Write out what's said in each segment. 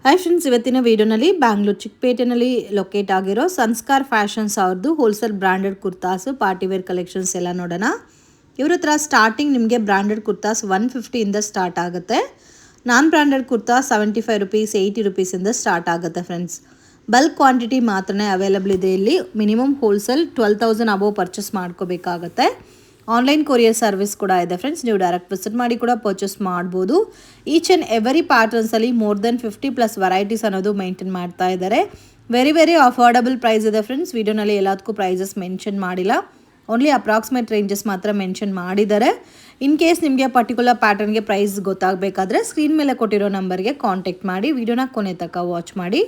Hi friends, ಇವತ್ತಿನ ವಿಡಿಯೋನಲ್ಲಿ Bangalore ಚಿಕ್ಕಪೇಟೆನಲ್ಲಿ locate ಆಗಿರೋ ಸಂಸ್ಕಾರ್ ಫ್ಯಾಷನ್ಸ್ ಅವ್ರದ್ದು wholesale branded kurtas partywear collections ಎಲ್ಲ ನೋಡೋಣ. ಇವ್ರ ಹತ್ರ ಸ್ಟಾರ್ಟಿಂಗ್ ನಿಮಗೆ ಬ್ರಾಂಡೆಡ್ ಕುರ್ತಾಸ್ 150 ಸ್ಟಾರ್ಟ್ ಆಗುತ್ತೆ. ನಾನ್ ಬ್ರಾಂಡೆಡ್ ಕುರ್ತಾ 75 ರುಪೀಸ್ 80 ರುಪೀಸಿಂದ ಸ್ಟಾರ್ಟ್ ಆಗುತ್ತೆ ಫ್ರೆಂಡ್ಸ್. ಬಲ್ಕ್ ಕ್ವಾಂಟಿಟಿ ಮಾತ್ರನೇ ಅವೈಲಬಲ್ ಇದೆ ಇಲ್ಲಿ. ಮಿನಿಮಮ್ ಹೋಲ್ಸೇಲ್ 12,000 ಅಬೋವ್ ಪರ್ಚೇಸ್ ಮಾಡ್ಕೋಬೇಕಾಗತ್ತೆ. ಆನ್ಲೈನ್ ಕೊರಿಯರ್ ಸರ್ವಿಸ್ ಕೂಡ ಇದೆ ಫ್ರೆಂಡ್ಸ್. ನೀವು ಡೈರೆಕ್ಟ್ ವಿಸಿಟ್ ಮಾಡಿ ಕೂಡ ಪರ್ಚೇಸ್ ಮಾಡ್ಬೋದು. ಈಚ್ ಆ್ಯಂಡ್ ಎವರಿ ಪ್ಯಾಟರ್ನ್ಸಲ್ಲಿ ಮೋರ್ ದೆನ್ 50+ ವೆರೈಟೀಸ್ ಅನ್ನೋದು ಮೇಂಟೈನ್ ಮಾಡ್ತಾ ಇದ್ದಾರೆ. ವೆರಿ ಅಫೋರ್ಡಬಲ್ ಪ್ರೈಸ್ ಇದೆ ಫ್ರೆಂಡ್ಸ್. ವಿಡಿಯೋನಲ್ಲಿ ಎಲ್ಲದಕ್ಕೂ ಪ್ರೈಸಸ್ ಮೆನ್ಷನ್ ಮಾಡಿಲ್ಲ, ಓನ್ಲಿ ಅಪ್ರಾಕ್ಸಿಮೇಟ್ ರೇಂಜಸ್ ಮಾತ್ರ ಮೆನ್ಷನ್ ಮಾಡಿದ್ದಾರೆ. ಇನ್ ಕೇಸ್ ನಿಮಗೆ ಪರ್ಟಿಕ್ಯುಲರ್ ಪ್ಯಾಟರ್ನ್ಗೆ ಪ್ರೈಸ್ ಗೊತ್ತಾಗಬೇಕಾದ್ರೆ ಸ್ಕ್ರೀನ್ ಮೇಲೆ ಕೊಟ್ಟಿರೋ ನಂಬರ್ಗೆ ಕಾಂಟ್ಯಾಕ್ಟ್ ಮಾಡಿ. ವಿಡಿಯೋನ ಕೊನೆ ತನಕ ವಾಚ್ ಮಾಡಿ.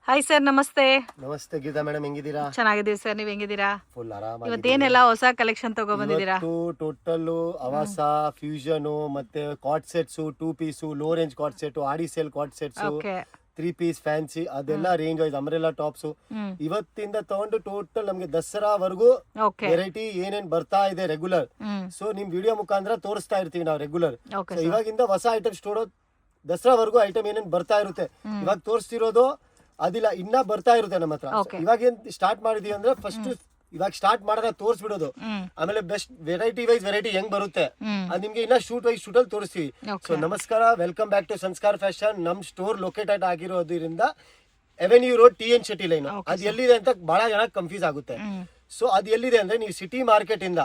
ಹಾಯ್ ಸರ್, ನಮಸ್ತೆ. ನಮಸ್ತೆ ಗೀತಾ ಮೇಡಮ್, ಹೆಂಗಿದ್ದೀರಾ? ಚೆನ್ನಾಗಿದ್ದೀವಿ ಸರ್, ನೀವು ಹೆಂಗಿದ್ದೀರಾ? ಫುಲ್ ಆರಾಮ. ಇವತ್ತೇನೆಲ್ಲ ಹೊಸ ಕಲೆಕ್ಷನ್ ತಗೊಬಂದಿದ್ದೀರಾ? ಟೋಟಲ್ ಅವಾಸ ಫ್ಯೂಷನ್ ಮತ್ತೆ ಕಾಟ್ ಸೆಟ್ಸ್, 2 ಪೀಸ್ ಲೋ ರೇಂಜ್ ಕಾಟ್ ಸೆಟ್, ಆಡಿ ಸೇಲ್ ಕಾಟ್ ಸೆಟ್ಸ್, 3 ಪೀಸ್ ಫ್ಯಾನ್ಸಿ, ಅದೆಲ್ಲ ರೇಂಜ್ ವೈಸ್ ಅಂಬ್ರೆಲಾ ಟಾಪ್ಸ್ ಇವತ್ತಿಂದ ತಗೊಂಡು ಟೋಟಲ್ ನಮ್ಗೆ ದಸರಾವರೆಗೂ ವೆರೈಟಿ ಏನೇನ್ ಬರ್ತಾ ಇದೆ ರೆಗ್ಯುಲರ್. ಸೊ ನಿಮ್ ವಿಡಿಯೋ ಮುಖಾಂತರ ತೋರಿಸ್ತಾ ಇರ್ತೀವಿ ನಾವು ರೆಗ್ಯುಲರ್. ಇವಾಗಿಂದ ಹೊಸ ಐಟಮ್ ಸ್ಟೋರ್ ದಸರಾವರೆಗೂ ಐಟಮ್ ಏನೇನ್ ಬರ್ತಾ ಇರುತ್ತೆ ಇವಾಗ ತೋರಿಸ್ತಿರೋದು ಅದಿಲ್ಲ, ಇನ್ನ ಬರ್ತಾ ಇರುತ್ತೆ ನಮ್ಮ ಹತ್ರ. ಇವಾಗ ಏನ್ ಸ್ಟಾರ್ಟ್ ಮಾಡಿದೀವಿ ಅಂದ್ರೆ ಫಸ್ಟ್ ಇವಾಗ ಸ್ಟಾರ್ಟ್ ಮಾಡೋದ ತೋರಿಸ್ಬಿಡೋದು, ಆಮೇಲೆ ಬೆಸ್ಟ್ ವೆರೈಟಿ ವೈಸ್ ವೆರೈಟಿ ಹೆಂಗ್ ಬರುತ್ತೆ ಅದ್ ನಿಮ್ಗೆ ಇನ್ನ ಶೂಟ್ ವೈಸ್ ಶೂಟ್ ಅಲ್ಲಿ ತೋರಿಸ್ತೀವಿ. ಸೊ ನಮಸ್ಕಾರ, ವೆಲ್ಕಮ್ ಬ್ಯಾಕ್ ಟು ಸಂಸ್ಕಾರ್ ಫ್ಯಾಷನ್. ನಮ್ ಸ್ಟೋರ್ ಲೊಕೇಟೆಡ್ ಆಗಿರೋದ್ರಿಂದ avenue road TN Shetty line. ಅದು ಎಲ್ಲಿದೆ ಅಂತ ಬಹಳ ಜನ ಕನ್ಫ್ಯೂಸ್ ಆಗುತ್ತೆ. ಸೊ ಅದು ಎಲ್ಲಿದೆ ಅಂದ್ರೆ ನೀವು ಸಿಟಿ ಮಾರ್ಕೆಟ್ ಇಂದ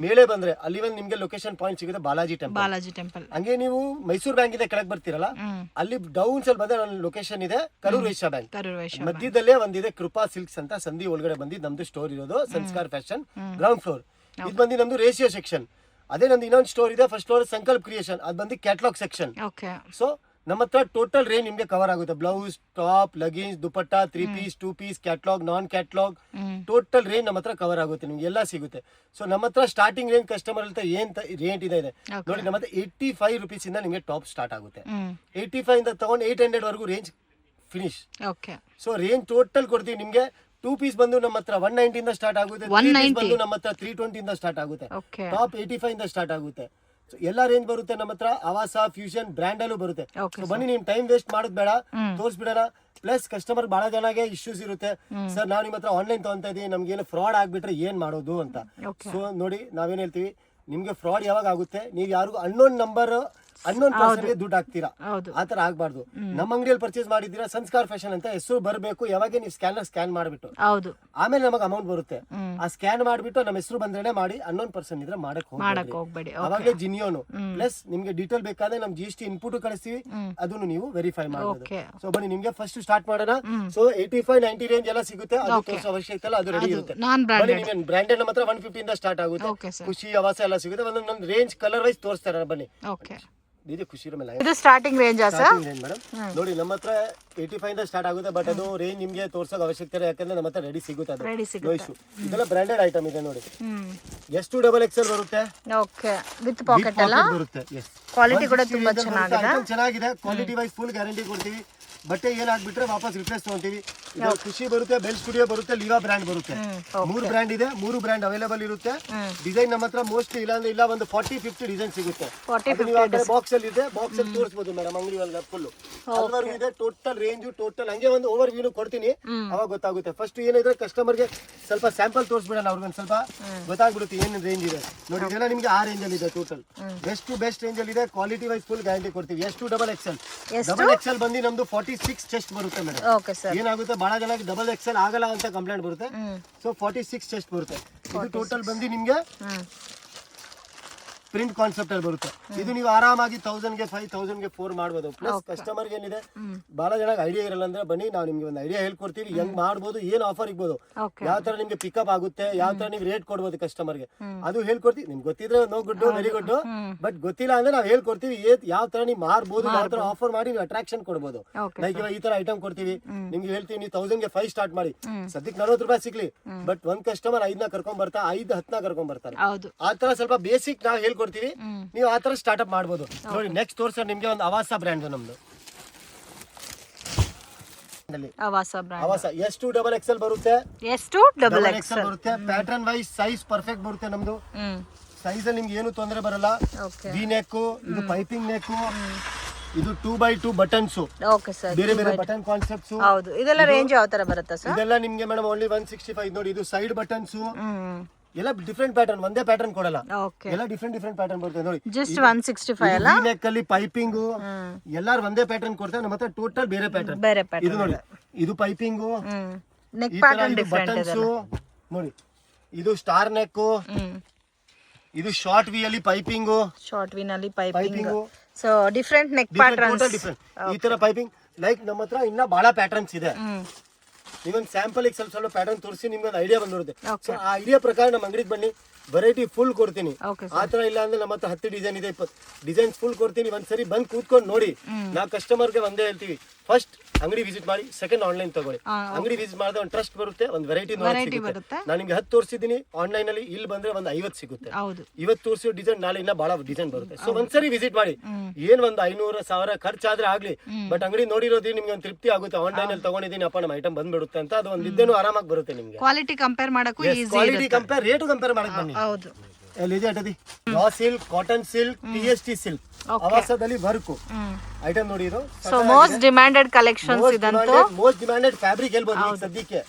ಮೇಲೆ ಬಂದ್ರೆ ಅಲ್ಲಿ ಒಂದು ನಿಮ್ಗೆ ಲೊಕೇಶನ್ ಪಾಯಿಂಟ್ ಸಿಗುತ್ತೆ, ಬಾಲಾಜಿ ಟೆಂಪಲ್. ಹಂಗೆ ನೀವು ಮೈಸೂರು ಬ್ಯಾಂಕ್ ಇಂದ ಕೆಳಗೆ ಬರ್ತೀರಲ್ಲ, ಅಲ್ಲಿ ಡೌನ್ ಸಲ್ ಬಂದ್ರೆ ನನ್ನ ಲೊಕೇಶನ್ ಇದೆ ಕರೂರ್ ವೈಶ್ಯ ಬ್ಯಾಂಕ್. ಮಧ್ಯದಲ್ಲೇ ಒಂದಿದೆ ಕೃಪಾ ಸಿಲ್ಕ್ಸ್ ಅಂತ, ಸಂಧಿ ಒಳಗಡೆ ಬಂದಿದ್ದು ನಮ್ದು ಸ್ಟೋರ್ ಇರೋದು ಸಂಸ್ಕಾರ್ ಫ್ಯಾಷನ್ ಗ್ರೌಂಡ್ ಫ್ಲೋರ್. ಇದು ಬಂದು ನಮ್ದು ರೇಷಿಯೋ ಸೆಕ್ಷನ್. ಅದೇ ನಮ್ದು ಇನ್ನೊಂದು ಸ್ಟೋರ್ ಇದೆ ಫಸ್ಟ್ ಫ್ಲೋರ್ ಸಂಕಲ್ಪ್ ಕ್ರಿಯೇಷನ್, ಅದು ಬಂದು ಕ್ಯಾಟಲಾಗ್ ಸೆಕ್ಷನ್. ಸೊ ನಮ್ಮ ಹತ್ರ ಟೋಟಲ್ ರೇಂಜ್ ನಿಮ್ಗೆ ಕವರ್ ಆಗುತ್ತೆ. Blouse, top, leggings, dupatta, 3 piece, 2 piece, catalogue, non catalogue, total range ನಮ್ಮ ಹತ್ರ ಕವರ್ ಆಗುತ್ತೆ, ನಿಮ್ಗೆ ಎಲ್ಲ ಸಿಗುತ್ತೆ. ಸೊ ನಮ್ಮ ಹತ್ರ ಸ್ಟಾರ್ಟಿಂಗ್ ರೇಂಜ್ ಕಸ್ಟಮರ್ ಅಂತ ಏನ್ ರೇಟ್ ಇದೆ ನೋಡಿ, ನಮ್ಮ ಹತ್ರ 85 ರುಪೀಸ್ ಇಂದ ನಿಮ್ಗೆ ಟಾಪ್ ಸ್ಟಾರ್ಟ್ ಆಗುತ್ತೆ. 85 ಇಂದ ತಗೊಂಡು 800 ವರೆಗೂ range finish. So range total ಕೊಡ್ತೀವಿ ನಿಮ್ಗೆ. 2 ಪೀಸ್ ಬಂದು ನಮ್ಮ ಹತ್ರ 190 ಇಂದ ಸ್ಟಾರ್ಟ್ ಆಗುತ್ತೆ. 3 ಪೀಸ್ ಬಂದು ನಮ್ಮ ಹತ್ರ 320 ಇಂದ ಸ್ಟಾರ್ಟ್ ಆಗುತ್ತೆ. ಟಾಪ್ 85 ಇಂದ ಸ್ಟಾರ್ಟ್ ಆಗುತ್ತೆ. ಎಲ್ಲ ರೇಂಜ್ ಬರುತ್ತೆ ನಮ್ಮ ಹತ್ರ. ಆವಾಸ ಫ್ಯೂಷನ್ ಬ್ರ್ಯಾಂಡ್ ಅಲ್ಲೂ ಬರುತ್ತೆ. ಸೊ ಬನ್ನಿ, ನಿಮ್ ಟೈಮ್ ವೇಸ್ಟ್ ಮಾಡೋದ್ ಬೇಡ, ತೋರಿಸ್ಬಿಡೋಣ. ಪ್ಲಸ್ ಕಸ್ಟಮರ್ ಬಹಳ ಜನಗೆ ಇಶ್ಯೂಸ್ ಇರುತ್ತೆ, ಸರ್ ನಾವು ನಿಮ್ಮ ಹತ್ರ ಆನ್ಲೈನ್ ತಗೊಂತ ಇದೀವಿ, ನಮ್ಗೆ ಏನು ಫ್ರಾಡ್ ಆಗ್ಬಿಟ್ರೆ ಏನ್ ಮಾಡೋದು ಅಂತ. ಸೊ ನೋಡಿ, ನಾವೇನ್ ಹೇಳ್ತೀವಿ, ನಿಮ್ಗೆ ಫ್ರಾಡ್ ಯಾವಾಗ ಆಗುತ್ತೆ, ನೀವು ಯಾರಿಗೂ ಅನ್ನೋನ್ ನಂಬರ್ ಅನ್ನೊಂದು ಪರ್ಸನ್ಗೆ ದುಡ್ಡು ಹಾಕ್ತೀರಾ, ಆತರ ಆಗ್ಬಾರ್ದು. ನಮ್ಮ ಅಂಗಡಿಯಲ್ಲಿ ಪರ್ಚೇಸ್ ಮಾಡಿದೀರಾ ಸಂಸ್ಕಾರ್ ಫ್ಯಾಷನ್ ಅಂತ ಹೆಸರು ಬರಬೇಕು. ಯಾವಾಗ ನೀವು ಸ್ಕ್ಯಾನ್ ಮಾಡ್ಬಿಟ್ಟು ಆಮೇಲೆ ನಮಗೆ ಅಮೌಂಟ್ ಬರುತ್ತೆ. ಆ ಸ್ಕ್ಯಾನ್ ಮಾಡ್ಬಿಟ್ಟು ನಮ್ಮ ಹೆಸರು ಬಂದ್ರೆ ಮಾಡಿ, ಅನ್ನೊಂದು ಪರ್ಸನ್ ಇದ್ರೆ ಮಾಡಕ್ ಹೋಗ್ಬೇಡಿ. ಅವಾಗಲೇ ಜಿನಿಯೋನು ಪ್ಲಸ್ ನಿಮ್ಗೆ ಡೀಟೇಲ್ ಬೇಕಾದ್ರೆ ನಮ್ GST ಇನ್ಪುಟ್ ಕಳಿಸ್ತೀವಿ, ಅದನ್ನು ನೀವು ವೆರಿಫೈ ಮಾಡಬಹುದು. ಸೊ ಬನ್ನಿ, ನಿಮ್ಗೆ ಫಸ್ಟ್ ಸ್ಟಾರ್ಟ್ ಮಾಡೋಣ. ಸೊ 85-90 ರೇಂಜ್ ಎಲ್ಲ ಸಿಗುತ್ತೆ, ಅದು ತೋರಿಸೋ ಅವಶ್ಯಕತೆ ಇಲ್ಲ, ಅದು ರೆಡಿ ಇರುತ್ತೆ. ಬ್ರಾಂಡೆಡ್ ನಮ್ಮ ಹತ್ರ 150 ಇಂದ ಸ್ಟಾರ್ಟ್ ಆಗುತ್ತೆ. ಖುಷಿ, ಆವಾಸ ಎಲ್ಲ ಸಿಗುತ್ತೆ. ಒಂದೊಂದು ರೇಂಜ್ ಕಲರ್ ವೈಸ್ ತೋರಿಸ್ತಾರೆ. ಬನ್ನಿ, ಖುಷಿ ಸ್ಟಾರ್ಟಿಂಗ್ ರೇಂಜ್ ಮೇಡಮ್ ನೋಡಿ, ನಮ್ಮ ಹತ್ರ 85 ಇಂದ ಸ್ಟಾರ್ಟ್ ಆಗುತ್ತೆ. ಬಟ್ ಅದು ರೇಂಜ್ ನಿಮ್ಗೆ ತೋರ್ಸೋಕೆ ಅವಶ್ಯಕತೆ ಇಲ್ಲ, ಯಾಕಂದ್ರೆ ನಮ್ಮ ಹತ್ರ ರೆಡಿ ಸಿಗುತ್ತೆ. ಇದೆಲ್ಲ ಬ್ರಾಂಡೆಡ್ ಐಟಮ್ ಇದೆ ನೋಡಿ. ಎಷ್ಟು XXL ಬರುತ್ತೆ, ವಿತ್ ಪಾಕೆಟ್ ಎಲ್ಲ ಬರುತ್ತೆ. ಕ್ವಾಲಿಟಿ ಕೂಡ ತುಂಬಾ ಚೆನ್ನಾಗಿದೆ. ಕ್ವಾಲಿಟಿ ವೈಸ್ ಫುಲ್ ಗ್ಯಾರಂಟಿ ಕೊಡ್ತೀವಿ. ಬಟ್ಟೆ ಏನಾಗ್ಬಿಟ್ರೆ ವಾಪಸ್ ರಿಪ್ಲೇಸ್ ತಗೊಂತೀವಿ. ಖುಷಿ ಬರುತ್ತೆ, ಬೆಲ್ ಸ್ಟುಡಿಯೋ ಬರುತ್ತೆ, ಲಿವಾ ಬ್ರ್ಯಾಂಡ್ ಬರುತ್ತೆ. 3 ಬ್ರ್ಯಾಂಡ್ ಇದೆ, 3 ಬ್ರ್ಯಾಂಡ್ ಅವೈಲೇಬಲ್ ಇರುತ್ತೆ. ಡಿಸೈನ್ ನಮ್ಮ ಹತ್ರ ಮೋಸ್ಟ್ಲಿ ಇಲ್ಲ ಒಂದು 40-50 ಡಿಸೈನ್ ಸಿಗುತ್ತೆ. ಬಾಕ್ಸ್ ಅಲ್ಲಿ ಇದೆ, ಬಾಕ್ಸ್ ಅಲ್ಲಿ ತೋರಿಸಬಹುದು ಮೇಡಮ್. ಅಂಗಡಿ ಒಳಗೆ ಫುಲ್ ಅದ್ವರೆಗೂ ಇದೆ. ಟೋಟಲ್ ರೇಂಜ್ ಟೋಟಲ್ ಹಂಗೆ ಒಂದು ಓವರ್ ವ್ಯೂ ಕೊಡ್ತೀನಿ, ಅವಾಗ ಗೊತ್ತಾಗುತ್ತೆ. ಫಸ್ಟ್ ಏನಿದ್ರೆ ಕಸ್ಟಮರ್ಗೆ ಸ್ವಲ್ಪ ಸ್ಯಾಂಪಲ್ ತೋರಿಸ್ಬಿಡೋಣ, ಅವ್ರಿಗೆ ಸ್ವಲ್ಪ ಗೊತ್ತಾಗ್ಬಿಡುತ್ತೆ ಏನ್ ರೇಂಜ್ ಇದೆ. ನೋಡಿ, ಇದೆಲ್ಲ ನಿಮ್ಗೆ ಆ ರೇಂಜ್ ಅಲ್ಲಿ ಇದೆ. Total best to best range ಅಲ್ಲಿ ಇದೆ. ಕ್ವಾಲಿಟಿ ವೈಸ್ ಫುಲ್ ಗ್ಯಾರಂಟಿ ಕೊಡ್ತೀವಿ. ಎಷ್ಟು XXL ಬಂದು ನಮ್ದು 46 ಚೆಸ್ಟ್ ಬರುತ್ತೆ ಮೇಡಮ್. ಏನಾಗುತ್ತೆ, ಬಹಳ ಜನ XXL ಆಗಲ್ಲ ಅಂತ ಕಂಪ್ಲೇಂಟ್ ಬರುತ್ತೆ. ಸೊ 46 ಚೆಸ್ಟ್ ಬರುತ್ತೆ. ಇದು ಟೋಟಲ್ ಬಂದು ನಿಮ್ಗೆ ಪ್ರಿಂಟ್ ಕಾನ್ಸೆಪ್ಟ್ ಅಲ್ಲಿ ಬರುತ್ತೆ. ಇದು ನೀವು ಆರಾಮಾಗಿ 1000ಗೆ 5000ಗೆ 4 ಮಾಡ್ಬೋದು. ಪ್ಲಸ್ ಕಸ್ಟಮರ್ ಏನಿದೆ, ಬಹಳ ಜನ ಐಡಿಯಾ ಇರಲ್ಲ ಅಂದ್ರೆ ಬನ್ನಿ, ನಾವು ನಿಮ್ಗೆ ಒಂದು ಐಡಿಯಾ ಹೇಳ್ಕೊಡ್ತೀವಿ, ಹೆಂಗ್ ಮಾಡ್ಬೋದು, ಏನ್ ಆಫರ್ ಇರ್ಬೋದು, ಯಾವ ತರ ನಿಮ್ಗೆ ಪಿಕಪ್ ಆಗುತ್ತೆ, ಯಾವ ತರ ನೀವು ರೇಟ್ ಕೊಡ್ಬೋದು ಕಸ್ಟಮರ್ಗೆ, ಅದು ಹೇಳ್ಕೊಡ್ತೀವಿ. ನಿಮ್ಗೆ ಗೊತ್ತಿದ್ರೆ no good, very good. But ಗೊತ್ತಿಲ್ಲ ಅಂದ್ರೆ ನಾವು ಹೇಳ್ಕೊಡ್ತೀವಿ ಯಾವ ತರ ನೀವು ಮಾರ್ಬೋದು, ಯಾವ ತರ ಆಫರ್ ಮಾಡಿ ನೀವು ಅಟ್ರಾಕ್ಷನ್ ಕೊಡ್ಬೋದು. ಲೈಕ್ ಇವಾಗ ಈ ತರ ಐಟಮ್ ಕೊಡ್ತೀವಿ, ನಿಮ್ಗೆ ಹೇಳ್ತೀವಿ ನೀವು 1000ಗೆ 5 ಸ್ಟಾರ್ಟ್ ಮಾಡಿ, ಸದ್ಯಕ್ಕೆ 40 ರೂಪಾಯಿ ಸಿಗ್ಲಿ. ಬಟ್ ಒಂದ್ ಕಸ್ಟಮರ್ 5ನ ಕರ್ಕೊಂಡ್ ಬರ್ತಾರೆ, 5-10ನ ಕರ್ಕೊಂಡ್ ಬರ್ತಾರೆ. ಆ ತರ ಸ್ವಲ್ಪ ಬೇಸಿಕ್ ನಾವು ಹೇಳ್ಕೊಡ್ತೀವಿ, ನೀವು ಆ ತರ ಸ್ಟಾರ್ಟ್ಅಪ್ ಮಾಡ್ಬೋದು. ನೋಡಿ, ನೆಕ್ಸ್ಟ್ ತೋರ್ಸ ನಿಮ್ಗೆ ಒಂದು ಆವಾಸ ಬ್ರ್ಯಾಂಡ್ ನಮ್ದು. ಆವಾಸ ಎಷ್ಟು XXL ಬರುತ್ತೆ, XXL ಬರುತ್ತೆ. ಪ್ಯಾಟರ್ನ್ ವೈಸ್ ಸೈಜ್ ಪರ್ಫೆಕ್ಟ್ ಬರುತ್ತೆ ನಮ್ದು. ಸೈಜ್ ಅಲ್ಲಿ ನಿಮ್ಗೆ ಏನು ತೊಂದರೆ ಬರಲ್ಲ. ವಿ ನೆಕ್, ಇದು ಪೈಪಿಂಗ್ ನೆಕ್, ಇದು 2x2 ಬಟನ್ಸ್, ಓಕೆ ಸರ್. ಬೇರೆ ಬೇರೆ ಬಟನ್ ಕಾನ್ಸೆಪ್ಟ್ಸ್. ಹೌದು, ಇದೆಲ್ಲ ರೇಂಜ್ ಯಾವ ತರ ಬರುತ್ತೆ ಸರ್? ಇದೆಲ್ಲ ನಿಮ್ಗೆ ಮೇಡಮ್ ಓನ್ಲಿ 165 ನೋಡಿ. ಇದು ಸೈಡ್ ಬಟನ್ಸ್ ಎಲ್ಲ ಡಿಫ್ರೆಂಟ್ ಪ್ಯಾಟರ್ನ್, ಒಂದೇ ಪ್ಯಾಟರ್ನ್ ಕೊಡಲ್ಲ, ಓಕೆ. ಎಲ್ಲ ಡಿಫ್ರೆಂಟ್ ಪ್ಯಾಟರ್ನ್ ಬರುತ್ತೆ ನೋಡಿ. ಜಸ್ಟ್ 165 ಅಲ್ಲ? ನೆಕ್ ಅಲ್ಲಿ ಪೈಪಿಂಗ್ ಎಲ್ಲಾರು ಒಂದೇ ಪ್ಯಾಟರ್ನ್ ಕೊಡ್ತಾರೆ, ನಮ್ಮ ಹತ್ರ ಟೋಟಲ್ ಬೇರೆ ಪ್ಯಾಟರ್ನ್. ಬೇರೆ ಇದು ಪ್ಯಾಟರ್ನ್ ನೋಡಿ, ಇದು ಪೈಪಿಂಗ್, ನೆಕ್ ಪ್ಯಾಟರ್ನ್ ಡಿಫರೆಂಟ್ ಇದೆ ನೋಡಿ. ಇದು ಸ್ಟಾರ್ ನೆಕ್, ಇದು ಶಾರ್ಟ್ ವಿ ಅಲ್ಲಿ ಪೈಪಿಂಗ್, ಶಾರ್ಟ್ ವಿ ನಲ್ಲಿ piping. So different neck patterns, different ಈ ತರ ಪೈಪಿಂಗ್. ಲೈಕ್ ನಮ್ಮ ಹತ್ರ ಇನ್ನ ಬಹಳ ಪ್ಯಾಟರ್ನ್ಸ್ ಇದೆ. ನೀವೊಂದು ಸ್ಯಾಂಪಲ್ ಸ್ವಲ್ಪ ಪ್ಯಾಟರ್ನ್ ತೋರಿಸಿ ನಿಮ್ಗೆ ಒಂದು ಐಡಿಯಾ ಬಂದಿರುತ್ತೆ. ಸೊ ಆ ಐಡಿಯಾ ಪ್ರಕಾರ ನಮ್ಮ ಅಂಗಡಿಗೆ ಬನ್ನಿ, ವೆರೈಟಿ ಫುಲ್ ಕೊಡ್ತೀನಿ. ಆ ತರ ಇಲ್ಲ ಅಂದ್ರೆ ನಮ್ಮ ಹತ್ರ 10 ಡಿಸೈನ್ ಇದೆ, 20 ಡಿಸೈನ್ಸ್ ಫುಲ್ ಕೊಡ್ತೀನಿ. ಒಂದ್ಸರಿ ಬಂದ್ ಕೂತ್ಕೊಂಡು ನೋಡಿ. ನಾವು ಕಸ್ಟಮರ್ಗೆ ಒಂದೇ ಹೇಳ್ತೀವಿ, ಫಸ್ಟ್ ಅಂಗಡಿ ವಿಸಿಟ್ ಮಾಡಿ, ಸೆಕೆಂಡ್ ಆನ್ಲೈನ್ ತಗೊಳ್ಳಿ. ಅಂಗಡಿ ವಿಸಿಟ್ ಮಾಡಿದ್ರೆ ಒಂದು ಟ್ರಸ್ಟ್ ಬರುತ್ತೆ, ಒಂದು ವೆರೈಟಿ ಬರುತ್ತೆ. ನಾನು ನಿಮ್ಗೆ 10 ತೋರಿಸಿದ್ದೀನಿ ಆನ್ಲೈನ್ ಅಲ್ಲಿ, ಇಲ್ಲಿ ಬಂದ್ರೆ ಒಂದು 50 ಸಿಗುತ್ತೆ. ಇವತ್ತು ತೋರಿಸೋ ಡಿಸೈನ್ ನಾಳೆ ಇನ್ನ ಬಹಳ ಡಿಸೈನ್ ಬರುತ್ತೆ. ಸೊ ಒಂದ್ಸರಿ ವಿಸಿಟ್ ಮಾಡಿ. ಏನ್ ಒಂದು 500,000 ಖರ್ಚಾದ್ರೆ ಆಗ್ಲಿ, ಬಟ್ ಅಂಗಡಿ ನೋಡಿರೋದು ನಿಮ್ಗೆ ಒಂದು ತೃಪ್ತಿ ಆಗುತ್ತೆ. ಆನ್ಲೈನ್ ಅಲ್ಲಿ ತಗೊಂಡಿದ್ದೀನಿ ಅಪ್ಪ, ನಮ್ಮ ಐಟಮ್ ಬಂದ್ಬಿಡುತ್ತೆ ಅಂತ, ಅದು ಒಂದು ಇದ್ದೇನು ಆರಾಮಾಗಿ ಬರುತ್ತೆ ನಿಮ್ಗೆ. ಕ್ವಾಲಿಟಿ ಕಂಪೇರ್ ಮಾಡಕ್ಕೂ easy, quality compare, rate compare ಮಾಡಕ್ ಬನ್ನಿ. ಹೌದು, raw silk, cotton silk, TST silk, ಆವಾಸದಲ್ಲಿ ವರ್ಕ್ ಐಟಮ್ ನೋಡಿ. ಇದು ಸೊ ಮೋಸ್ಟ್ ಡಿಮ್ಯಾಂಡೆಡ್ ಕಲೆಕ್ಷನ್ಸ್ ಇದಂತೂ, ಮೋಸ್ಟ್ ಡಿಮ್ಯಾಂಡೆಡ್ ಫ್ಯಾಬ್ರಿಕ್ ಹೇಳ್ಬೋದು ಈಗ ಸದ್ಯಕ್ಕೆ.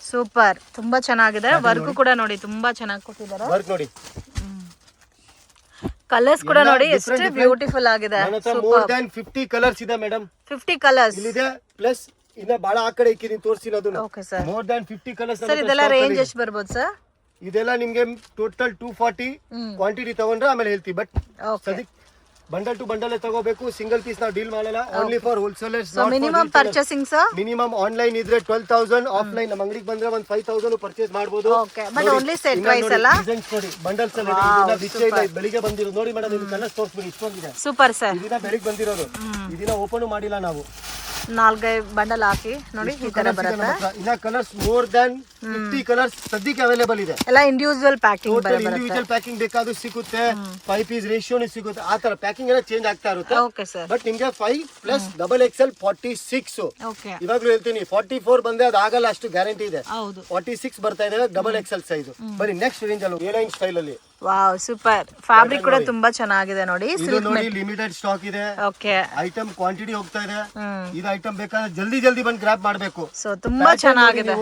ಸೂಪರ್, ತುಂಬಾ ಚೆನ್ನಾಗಿದೆ. ವರ್ಕ್ ಕೂಡ ನೋಡಿ, ತುಂಬಾ ಚೆನ್ನಾಗಿ ಕೊಟ್ಟಿದ್ದಾರೆ. ವರ್ಕ್ ನೋಡಿ, ಕಲರ್ಸ್ ಕೂಡ ನೋಡಿ ಎಷ್ಟು ಬ್ಯೂಟಿಫುಲ್ ಆಗಿದೆ. ಮೋರ್ ದನ್ 50 ಕಲರ್ಸ್ ಇದೆ ಮೇಡಮ್. 50 ಕಲರ್ಸ್ ಇಲ್ಲಿದೆ, ಪ್ಲಸ್ ಇನ್ನ ಬಹಳ ಆ ಕಡೆ ಇಕ್ಕಿದೀನಿ ತೋರಿಸಿರೋದು. Okay sir. More than 50 colours. Sir ಇದೆಲ್ಲ ರೇಂಜ್ ಎಷ್ಟು ಬರ್ಬೋದು ಸರ್? ಇದೆಲ್ಲ ನಿಮ್ಗೆ ಟೋಟಲ್ 240 ಕ್ವಾಂಟಿಟಿ ತಗೊಂಡ್ರೆ ಆಮೇಲೆ ಹೇಳ್ತೀವಿ. ಬಟ್ ಸದ್ಯಕ್ಕೆ ಬಂಡಲ್ ಟು ಬಂಡಲ್ ತಗೋಬೇಕು, ಸಿಂಗಲ್ ಪೀಸ್ ನಾವು ಡೀಲ್ ಮಾಡಲ್ಲ. Only for wholesalers. Minimum purchasing sir? Minimum online ಇದ್ರೆ 12,000, ಆಫ್ಲೈನ್ ನಮ್ಮ ಅಂಗಡಿಗೆ ಬಂದ್ರೆ ಒಂದು 5,000 ಪರ್ಚೇಸ್ ಮಾಡಬಹುದು. ಬಟ್ ಓನ್ಲಿ ಸೆಟ್ ಪ್ರೈಸ್ ಅಲ್ಲ, ಡಿಸೈನ್ಸ್ ನೋಡಿ, ಬಂಡಲ್ಸ್ ಅಲ್ಲಿ ಇದನ್ನ ಬಿಚ್ಚೆ ಇಲ್ಲ, ಬೆಳಿಗ್ಗೆ ಬಂದಿರೋದು ನೋಡಿ ಮೇಡಮ್. ಇದು ಕಲರ್ಸ್ ತೋರಿಸ್ಬಿಡಿ, ಇಷ್ಟೊಂದಿದೆ. Super sir. ಇದನ್ನ ಬೆಳಿಗ್ಗೆ ಬಂದಿರೋದು, ಇದನ್ನ ಓಪನ್ ಮಾಡಿಲ್ಲ ನಾವು. 4 ಬಂಡಲ್ ಹಾಕಿ ನೋಡಿ, ಈ ತರ ಬರುತ್ತೆ. ಇನ್ನ ಕಲರ್ಸ್ ಮೋರ್ ದನ್ 50 ಕಲರ್ಸ್ ಸದ್ಯಕ್ಕೆ ಅವೈಲೇಬಲ್ ಇದೆ. ಎಲ್ಲ ಇಂಡಿವಿಜುವಲ್ ಪ್ಯಾಕಿಂಗ್ ಬರುತ್ತೆ. ಇಂಡಿವಿಜುವಲ್ ಪ್ಯಾಕಿಂಗ್ ಬೇಕಾದ್ರೂ ಸಿಗುತ್ತೆ, 5 ಪೀಸ್ ರೇಷಿಯೋನು ಸಿಗುತ್ತೆ. ಆ ತರ ಪ್ಯಾಕಿಂಗ್ ಎಲ್ಲ ಚೇಂಜ್ ಆಗ್ತಾ ಇರುತ್ತೆ. Okay sir. ಬಟ್ ನಿಮ್ಗೆ 5 ಪ್ಲಸ್ XXL 46. ಓಕೆ, ಇವಾಗ್ಲೂ ಹೇಳ್ತೀನಿ 44 ಬಂದ್ರೆ ಅದು ಆಗಲ್ಲ, ಅಷ್ಟು ಗ್ಯಾರಂಟಿ ಇದೆ. ಹೌದು, 46 ಬರ್ತಾ ಇದೆ XXL ಸೈಜ್. ಬರೀ ನೆಕ್ಸ್ಟ್ ರೇಂಜ್ ಅಲ್ಲಿ A-line ಸ್ಟೈಲ್ ಅಲ್ಲಿ. Wow, super. ಫ್ಯಾಬ್ರಿಕ್ ಕೂಡ ತುಂಬಾ ಚೆನ್ನಾಗಿದೆ ನೋಡಿ. ಇದು ನೋಡಿ ಲಿಮಿಟೆಡ್ ಸ್ಟಾಕ್ ಇದೆ. ಓಕೆ, ಐಟಮ್ ಕ್ವಾಂಟಿಟಿ ಹೋಗ್ತಾ ಇದೆ. ಇದು ಐಟಮ್ ಬೇಕಾದ್ರೆ ಜಲ್ದಿ ಬಂದು ಗ್ರಾಬ್ ಮಾಡಬೇಕು. ಸೊ ತುಂಬಾ ಚೆನ್ನಾಗಿದೆ.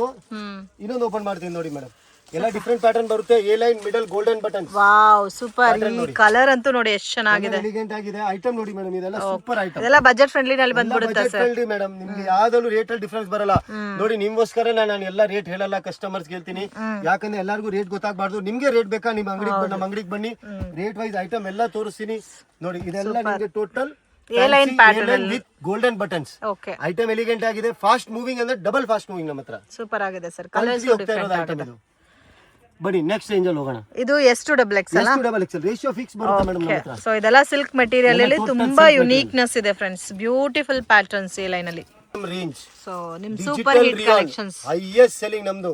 ಇನ್ನೊಂದು ಓಪನ್ ಮಾಡ್ತೀನಿ ನೋಡಿ ಮೇಡಮ್. ಎಲ್ಲ ಡಿಫರೆಂಟ್ ಪ್ಯಾಟರ್ನ್ ಬರುತ್ತೆ. A-line middle golden button. Wow, super. ಈ ಕಲರ್ ಅಂತೂ ನೋಡಿ ಎಷ್ಟು ಚೆನ್ನಾಗಿದೆ, ಎಲಿಗೆಂಟ್ ಆಗಿದೆ. ಐಟಮ್ ನೋಡಿ ಮೇಡಮ್, ಇದೆಲ್ಲ ಸೂಪರ್ ಐಟಮ್. ಇದೆಲ್ಲ ಬಜೆಟ್ ಫ್ರೆಂಡ್ಲಿ ನಲ್ಲಿ ಬಂದ್ಬಿಡುತ್ತೆ ಸರ್. ಫ್ರೆಂಡ್ಲಿ ಮೇಡಮ್, ನಿಮ್ಗೆ ಯಾವ್ದಲ್ಲೂ ರೇಟ್ ಅಲ್ಲಿ ಡಿಫರೆನ್ಸ್ ಬರಲ್ಲ. ನೋಡಿ ನಿಮ್ಗೋಸ್ಕರ ನಾನು ಎಲ್ಲ ರೇಟ್ ಹೇಳಲ್ಲ, ಕಸ್ಟಮರ್ಸ್ ಹೇಳ್ತೀನಿ. ಯಾಕಂದ್ರೆ ಎಲ್ಲರಿಗೂ ರೇಟ್ ಗೊತ್ತಾಗಬಾರ್ದು. ನಿಮ್ಗೆ ರೇಟ್ ಬೇಕಾ, ನಿಮ್ಮ ಅಂಗಡಿಗೆ ನಮ್ಮ ಅಂಗಡಿಗೆ ಬನ್ನಿ, ರೇಟ್ ವೈಸ್ ಐಟಮ್ ಎಲ್ಲ ತೋರಿಸ್ತೀನಿ. ನೋಡಿ ಇದೆಲ್ಲ ನಿಮ್ಗೆ total A-line pattern with golden buttons. Okay, item elegant ಆಗಿದೆ. ಫಾಸ್ಟ್ ಮೂವಿಂಗ್ ಅಂದ್ರೆ ಡಬಲ್ ಫಾಸ್ಟ್ ಮೂವಿಂಗ್ ನಮ್ಮ ಹತ್ರ. ಸೂಪರ್ ಆಗಿದೆ ಸರ್. ಕಲರ್ಸ್ ಡಿಫರೆಂಟ್ ಆಗಿದೆ. ಬನ್ನಿ ನೆಕ್ಸ್ಟ್ ರೇಂಜ್ ಅಲ್ಲಿ ಹೋಗೋಣ. ಇದು ಎಷ್ಟು XXL ಅಲ್ಲ? XXL ರೇಷಿಯೋ ಫಿಕ್ಸ್ ಬರುತ್ತೆ ಮೇಡಮ್ ನಮ್ಮ ಹತ್ರ. ಸೊ ಇದೆಲ್ಲ ಸಿಲ್ಕ್ ಮೆಟೀರಿಯಲ್ ಅಲ್ಲಿ ತುಂಬಾ ಯುನೀಕ್ನೆಸ್ ಇದೆ ಫ್ರೆಂಡ್ಸ್. ಬ್ಯೂಟಿಫುಲ್ ಪ್ಯಾಟರ್ನ್ಸ್ A-line ಅಲ್ಲಿ. ರೇಂಜ್ ಸೊ ನಿಮ್ super hit collections, highest selling ನಮ್ದು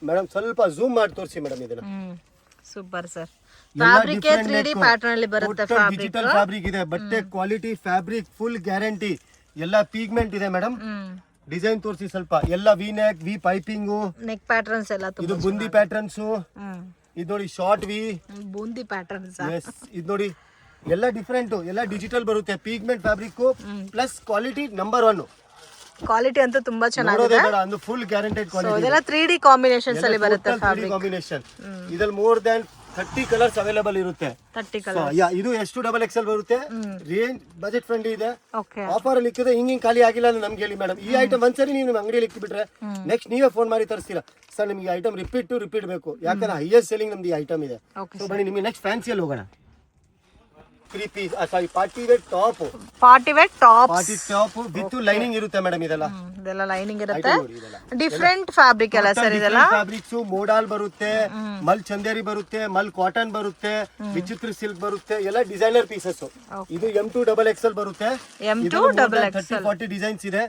ಮೇಡಮ್. ಸ್ವಲ್ಪ ಝೂಮ್ ಮಾಡಿ ತೋರಿಸಿ ಮೇಡಮ್ ಇದನ್ನ. Super sir. Fabric 3D pattern ಅಲ್ಲಿ ಬರುತ್ತೆ. ಡಿಜಿಟಲ್ ಫ್ಯಾಬ್ರಿಕ್ ಇದೆ. ಬಟ್ಟೆ ಕ್ವಾಲಿಟಿ, ಫ್ಯಾಬ್ರಿಕ್ ಫುಲ್ ಗ್ಯಾರಂಟಿ. ಎಲ್ಲ ಪಿಗ್ಮೆಂಟ್ ಇದೆ ಮೇಡಮ್. ಡಿಸೈನ್ ತೋರಿಸಿ ಸ್ವಲ್ಪ. ಎಲ್ಲ V neck, V piping, neck patterns ಎಲ್ಲ ಇದು ಬುಂದಿ ಪ್ಯಾಟರ್ನ್ಸ್. ಇದು ನೋಡಿ ಶಾರ್ಟ್ ವಿ ಬೂಂದಿ ಪ್ಯಾಟರ್ನ್ಸ್. ಇದು ನೋಡಿ ಎಲ್ಲ ಡಿಫರೆಂಟ್, ಎಲ್ಲ ಡಿಜಿಟಲ್ ಬರುತ್ತೆ. Pigment fabric plus quality number 1. Quality ಅಂತೂ ತುಂಬಾ ಚೆನ್ನಾಗಿದೆ. ಅದು ಫುಲ್ ಗ್ಯಾರಂಟೆಡ್ ಕ್ವಾಲಿಟಿ. ಇದೆಲ್ಲ 3D ಕಾಂಬಿನೇಷನ್ಸ್ ಅಲ್ಲಿ ಬರುತ್ತೆ ಫ್ಯಾಬ್ರಿಕ್. ಕಾಂಬಿನೇಷನ್ ಇದ್ರಲ್ಲಿ ಮೋರ್ ದನ್ 30 ಕಲರ್ಸ್ ಅವೈಲೇಬಲ್ ಇರುತ್ತೆ. 30 ಕಲರ್ಸ್. ಇದು ಎಷ್ಟು XXL ಬರುತ್ತೆ. ರೇಂಜ್ ಬಜೆಟ್ ಫ್ರೆಂಡ್ಲಿ ಇದೆ. ಓಕೆ, ಆಫರ್ ಅಲ್ಲಿ ಇಕ್ಕಿದ್ರೆ ಹಿಂಗ್ ಖಾಲಿ ಆಗಿಲ್ಲ ಅಂದ್ರೆ ನಮ್ಗೆ ಹೇಳಿ ಮೇಡಮ್. ಈ ಐಟಮ್ ಒಂದ್ಸರಿ ನೀವು ನಿಮ್ಮ ಅಂಗಡಿಯಲ್ಲಿ ಇಕ್ಕಿಬಿಟ್ರೆ ನೆಕ್ಸ್ಟ್ ನೀವೇ ಫೋನ್ ಮಾಡಿ ತರಿಸ್ತೀರಾ ಸರ್, ನಿಮ್ಗೆ ಐಟಮ್ ರಿಪೀಟ್ ಬೇಕು. ಯಾಕಂದ್ರೆ ಹೈಯೆಸ್ಟ್ ಸೆಲ್ಲಿಂಗ್ ನಮ್ದು ಈ ಐಟಮ್ ಇದೆ. ಸೊ ಬನ್ನಿ ನಿಮಗೆ ನೆಕ್ಸ್ಟ್ ಫ್ಯಾನ್ಸಿಯಲ್ಲಿ ಹೋಗೋಣ. 3 piece party wear top. Party top with lining ಇರುತ್ತೆ ಮೇಡಮ್. ಇದೆಲ್ಲ ಲೈನಿಂಗ್ ಇರುತ್ತೆ. ಡಿಫರೆಂಟ್ ಫ್ಯಾಬ್ರಿಕ್ ಎಲ್ಲ ಸರ್. ಇದೆಲ್ಲ ಫ್ಯಾಬ್ರಿಕ್ಸ್ ಮೋಡಾಲ್ ಬರುತ್ತೆ, ಮಲ್ ಚಂದೇರಿ ಬರುತ್ತೆ, ಮಲ್ ಕಾಟನ್ ಬರುತ್ತೆ, ವಿಚಿತ್ರ ಸಿಲ್ಕ್ ಬರುತ್ತೆ. ಎಲ್ಲ ಡಿಸೈನರ್ ಪೀಸಸ್. ಇದು M2 XXL ಬರುತ್ತೆ. 30-40 ಡಿಸೈನ್ಸ್ ಇದೆ.